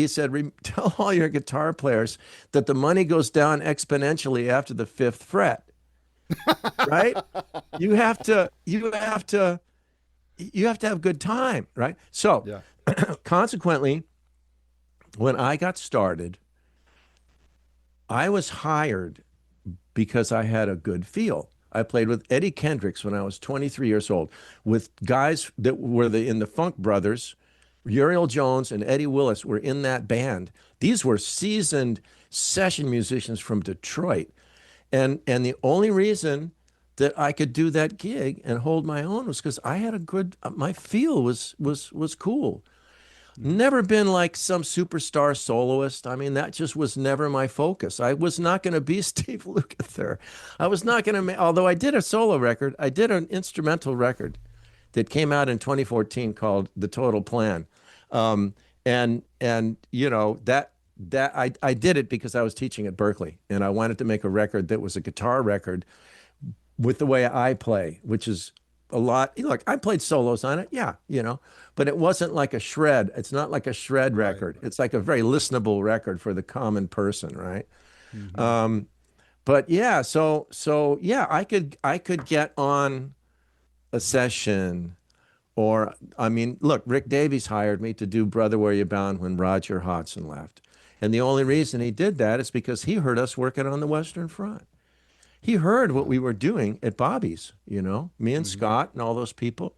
all your guitar players that the money goes down exponentially after the 5th fret. Right? You have to have good time, right? So Yeah. consequently, when I got started, I was hired because I had a good feel. I played with Eddie Kendricks when I was 23 years old, with guys that were in the Funk Brothers. Uriel Jones and Eddie Willis were in that band. These were seasoned session musicians from Detroit. And the only reason that I could do that gig and hold my own was because I had my feel was cool. Never been like some superstar soloist. I mean, that just was never my focus. I was not going to be Steve Lukather. I was not going to, although I did a solo record, I did an instrumental record that came out in 2014 called The Total Plan. And I did it because I was teaching at Berkeley, and I wanted to make a record that was a guitar record with the way I play, which is a lot. Look, I played solos on it, yeah, but it wasn't like a shred. It's not like a shred record. Right. It's like a very listenable record for the common person, right? Mm-hmm. But yeah, so yeah, I could get on a session, or I mean, look, Rick Davies hired me to do "Brother Where You Bound" when Roger Hodgson left, and the only reason he did that is because he heard us working on the Western Front. He heard what we were doing at Bobby's, me and Scott and all those people,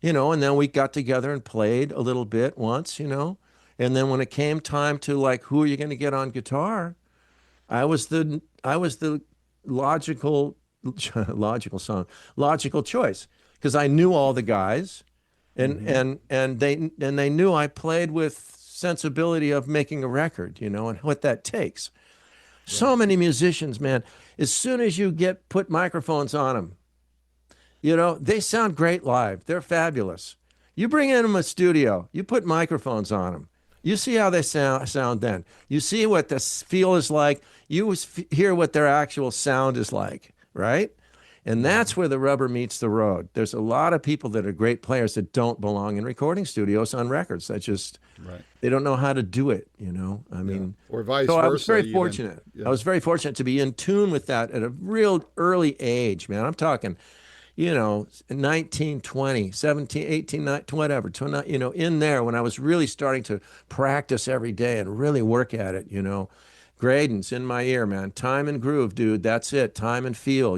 and then we got together and played a little bit once, and then when it came time to like, who are you going to get on guitar? I was the logical choice, because I knew all the guys, and they knew I played with sensibility of making a record, and what that takes. Right. So many musicians, man, as soon as you put microphones on them, they sound great live. They're fabulous. You bring in them a studio, you put microphones on them. You see how they sound then. You see what the feel is like. You hear what their actual sound is like, right? And that's where the rubber meets the road. There's a lot of people that are great players that don't belong in recording studios on records. That just, they don't know how to do it, I mean. Or vice versa. I was very fortunate. Yeah. I was very fortunate to be in tune with that at a real early age, man. I'm talking, 19, 20, 17, 18, 19, whatever, in there when I was really starting to practice every day and really work at it, Graydon's in my ear, man. Time and groove, dude. That's it. Time and feel,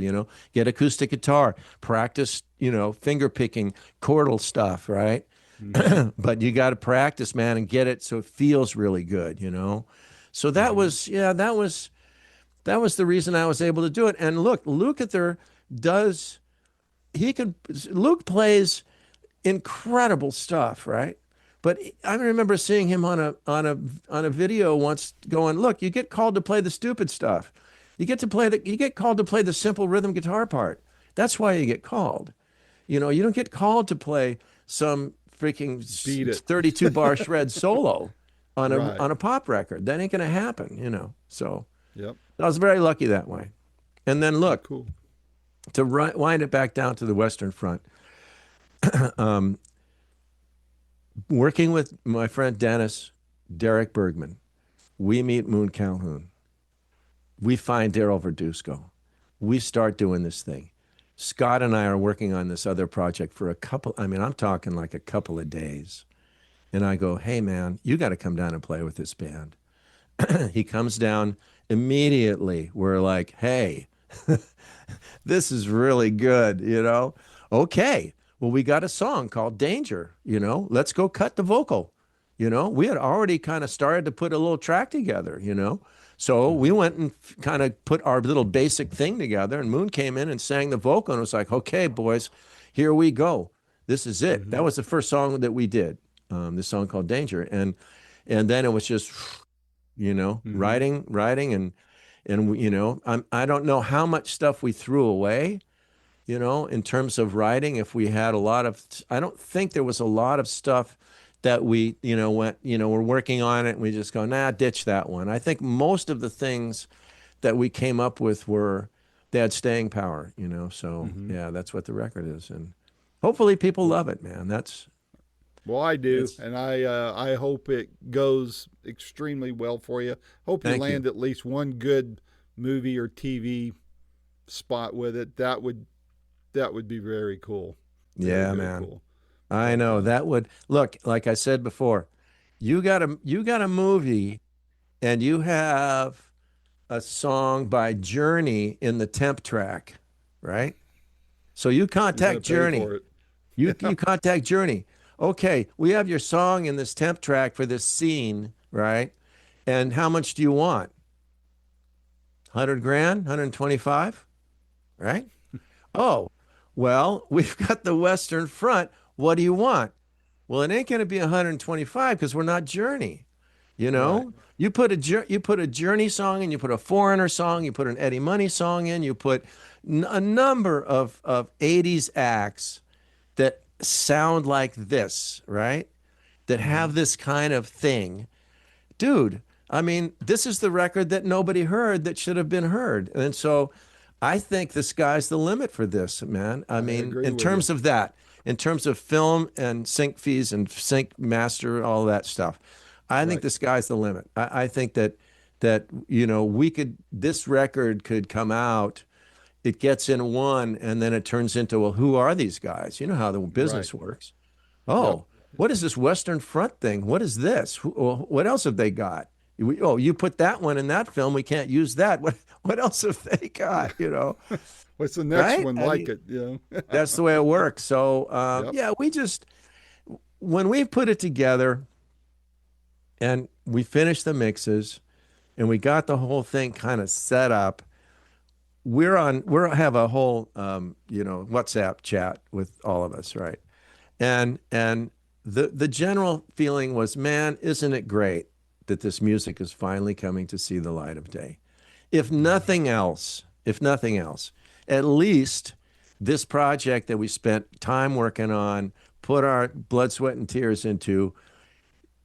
Get acoustic guitar. Practice, finger picking, chordal stuff, right? Mm-hmm. But you got to practice, man, and get it so it feels really good, So that was the reason I was able to do it. And look, Lukather Luke plays incredible stuff, right? But I remember seeing him on a video once going, look, you get called to play the stupid stuff. You get called to play the simple rhythm guitar part. That's why you get called. You don't get called to play some freaking 32 bar shred solo on a pop record. That ain't going to happen, So I was very lucky that way. And then look, cool. To wind it back down to the Western Front, working with my friend Derek Bergman, we meet Moon Calhoun. We find Daryl Verduzco. We start doing this thing. Scott and I are working on this other project for I'm talking like a couple of days. And I go, hey, man, you got to come down and play with this band. He comes down immediately. We're like, hey, this is really good, Okay. Well, we got a song called Danger, let's go cut the vocal. We had already kind of started to put a little track together, So we went and kind of put our little basic thing together, and Moon came in and sang the vocal, and it was like, okay, boys, here we go. This is it. Mm-hmm. That was the first song that we did, this song called Danger. And then it was just, mm-hmm. writing and I don't know how much stuff we threw away, in terms of writing. If we had I don't think there was a lot of stuff that we, we're working on it and we just go, nah, ditch that one. I think most of the things that we came up with were they had staying power, you know. So Mm-hmm. yeah, that's what the record is, and hopefully people love it, man. Well, I do, That's and I hope it goes extremely well for you. Hope you thank you. land at least one good movie or TV spot with it. That would be very cool. Very, Yeah, very man. cool. I But know that would look like I said before. You got a movie, and you have a song by Journey in the temp track, right? So you you're gonna contact pay Journey. for it. You contact Journey. Okay, we have your song in this temp track for this scene, right? And how much do you want? 100 grand, 125, right? Oh, well, we've got the Western Front. What do you want? Well, it ain't going to be 125 because we're not Journey. You Right. know, you put a Journey song in, you put a Foreigner song, you put an Eddie Money song in, you put a number of 80s acts that sound like this, right? That Mm-hmm. have this kind of thing. Dude, I mean, this is the record that nobody heard that should have been heard. And so I think the sky's the limit for this, man. I I mean, agree in with you. terms of that, in terms of film and sync fees and sync master, all that stuff, I think Right. the sky's the limit. I think that you know this record could come out, it gets in one, and then it turns into, well, who are these guys? You know how the Right. business works. Yep. Oh, what is this Western Front thing? What is this? What else have they got? Oh, you put that one in that film. We can't use that. What else have they got? You know, What's the next right? one I like mean, it? You know. that's the way it works. So, Yep. yeah, when we put it together and we finished the mixes and we got the whole thing kind of set up, we're have a whole, WhatsApp chat with all of us, right? And the general feeling was, man, isn't it great that this music is finally coming to see the light of day? If nothing else, at least this project that we spent time working on, put our blood, sweat, and tears into,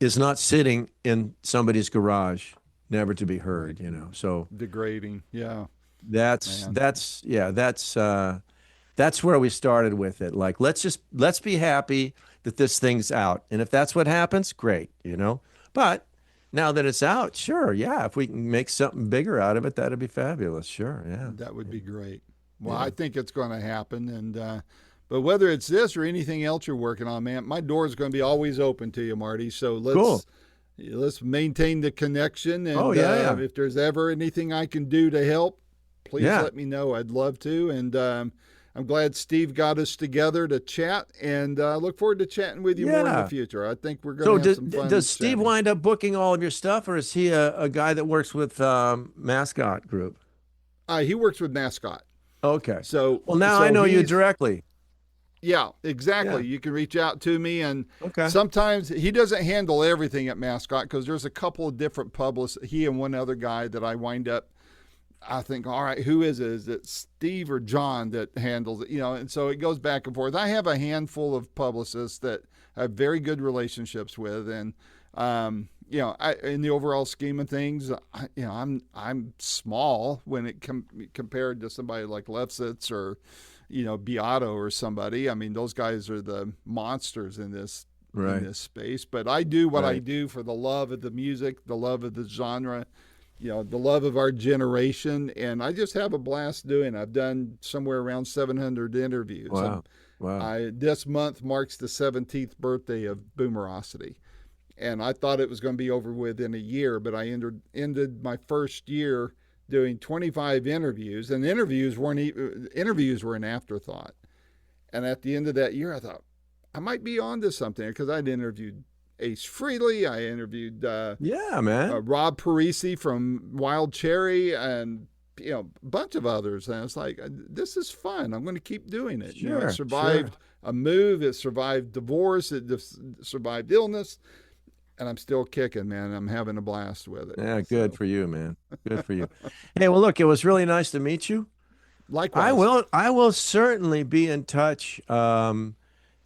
is not sitting in somebody's garage, never to be Right. heard, you know. So Degrading. Yeah, that's man. that's yeah, that's where we started with it. Like, let's be happy that this thing's out. And if that's what happens, great, you know. But now that it's out, sure, yeah, if we can make something bigger out of it, that'd be fabulous. Sure, yeah. That would be great. Well, Yeah. I think it's going to happen, and but whether it's this or anything else you're working on, man, my door is going to be always open to you, Marty. So Cool. let's maintain the connection, Oh, and yeah, yeah. if there's ever anything I can do to help, please Yeah. let me know. I'd love to, and I'm glad Steve got us together to chat, and look forward to chatting with you more in the Yeah. future. I think we're So going to have some fun. does Steve chatting. wind up booking all of your stuff, or is he a guy that works with Mascot Group? He works with Mascot, Okay. so Well, now I know you he's directly. Yeah, exactly. Yeah. You can reach out to me, and Okay. sometimes he doesn't handle everything at Mascot because there's a couple of different publicists. He and one other guy that I wind up. I think, all right, who is it? Is it Steve or John that handles it? You know, and so it goes back and forth. I have a handful of publicists that I have very good relationships with, and in the overall scheme of things, I'm small when it compared to somebody like Lefsitz or Beato or somebody. I mean, those guys are the monsters in this Right. in this space. But I do what I Right. do for the love of the music, the love of the genre, the love of our generation, and I just have a blast doing it. I've done somewhere around 700 interviews. Wow. Wow. This month marks the 17th birthday of Boomerocity, and I thought it was going to be over within a year, but I ended my first year doing 25 interviews, and interviews were an afterthought. And at the end of that year, I thought I might be onto something because I'd interviewed Ace Frehley, I interviewed Yeah, man. Rob Parisi from Wild Cherry, and a bunch of others. And I was like, this is fun. I'm going to keep doing it. Sure, it survived a move, it survived divorce, it survived illness, and I'm still kicking, man. I'm having a blast with it. Yeah, good So, for you, man. Good for you. Hey, well, look, it was really nice to meet you. likewise. I will certainly be in touch.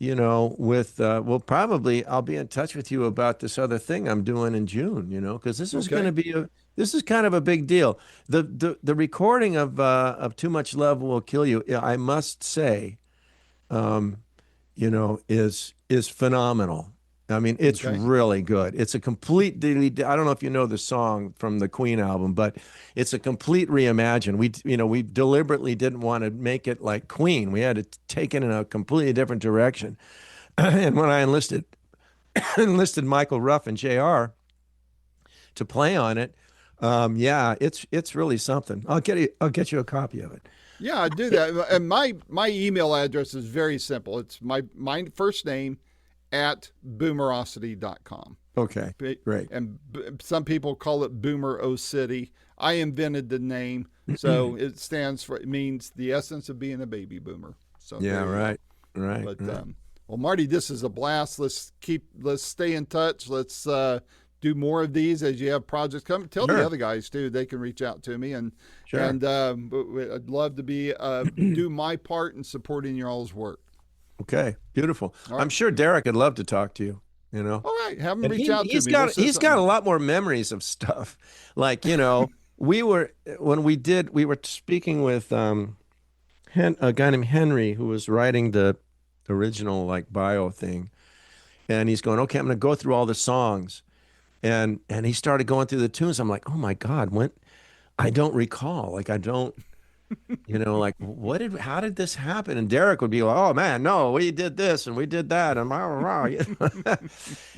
with well, probably I'll be in touch with you about this other thing I'm doing in June, because this is going to be this is kind of a big deal. The recording of Too Much Love Will Kill You, I must say, is phenomenal. I mean, it's really good. It's a completely, I don't know if you know the song from the Queen album, but it's a complete reimagine. We deliberately didn't want to make it like Queen. We had to take it in a completely different direction. And when I enlisted Michael Ruff and JR to play on it, it's really something. I'll get you a copy of it. Yeah, I do that. And my email address is very simple. It's my first name at boomerocity.com. Okay, great. And some people call it Boomerocity. I invented the name, so it means the essence of being a baby boomer. So yeah, right. But well, Marty, this is a blast. Let's stay in touch. Let's do more of these as you have projects coming. Tell the other guys too; they can reach out to me, and I'd love to be do my part in supporting your all's work. Okay, beautiful. Right. I'm sure Derek would love to talk to you. All right, have him reach out to me. He's got a lot more memories of stuff. Like we were speaking with a guy named Henry who was writing the original like bio thing, and he's going, okay, I'm going to go through all the songs. And he started going through the tunes. I'm like, oh my God, I don't recall. Like I don't, like how did this happen? And Derek would be like, oh man, no, we did this and we did that. And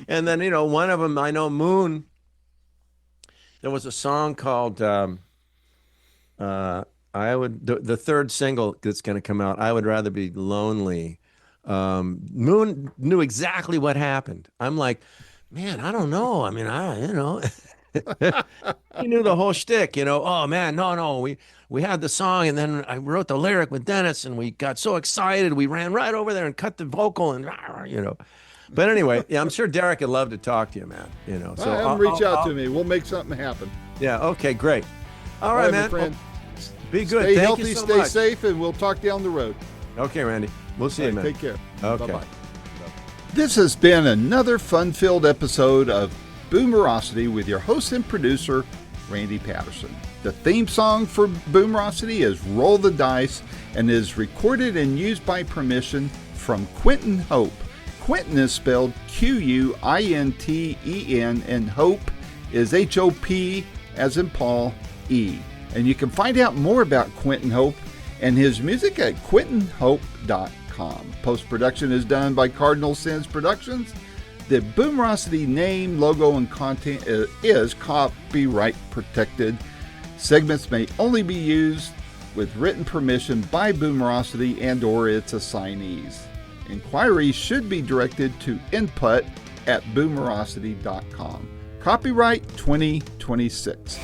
and then, one of them, I know Moon, there was a song called, the third single that's going to come out, I Would Rather Be Lonely. Moon knew exactly what happened. I'm like, man, I don't know. I mean, he knew the whole shtick, Oh man, no. We had the song, and then I wrote the lyric with Dennis, and we got so excited, we ran right over there and cut the vocal, and But anyway, I'm sure Derek would love to talk to you, man. So I'll reach out to me. We'll make something happen. Yeah. Okay. Great. All right, man. Friend. Well, be good. Stay Thank healthy, you so stay much. safe, and we'll talk down the road. Okay, Randy. We'll see you, man. Take care. Okay. Bye-bye. This has been another fun-filled episode of Boomerocity with your host and producer, Randy Patterson. The theme song for Boomerocity is Roll the Dice and is recorded and used by permission from Quentin Hope. Quentin is spelled Quinten, and Hope is Hop as in Paul, E. And you can find out more about Quentin Hope and his music at quintenhope.com. Post-production is done by Cardinal Sins Productions. The Boomerocity name, logo, and content is copyright protected. Segments may only be used with written permission by Boomerocity and/or its assignees. Inquiries should be directed to input@boomerocity.com. Copyright 2026.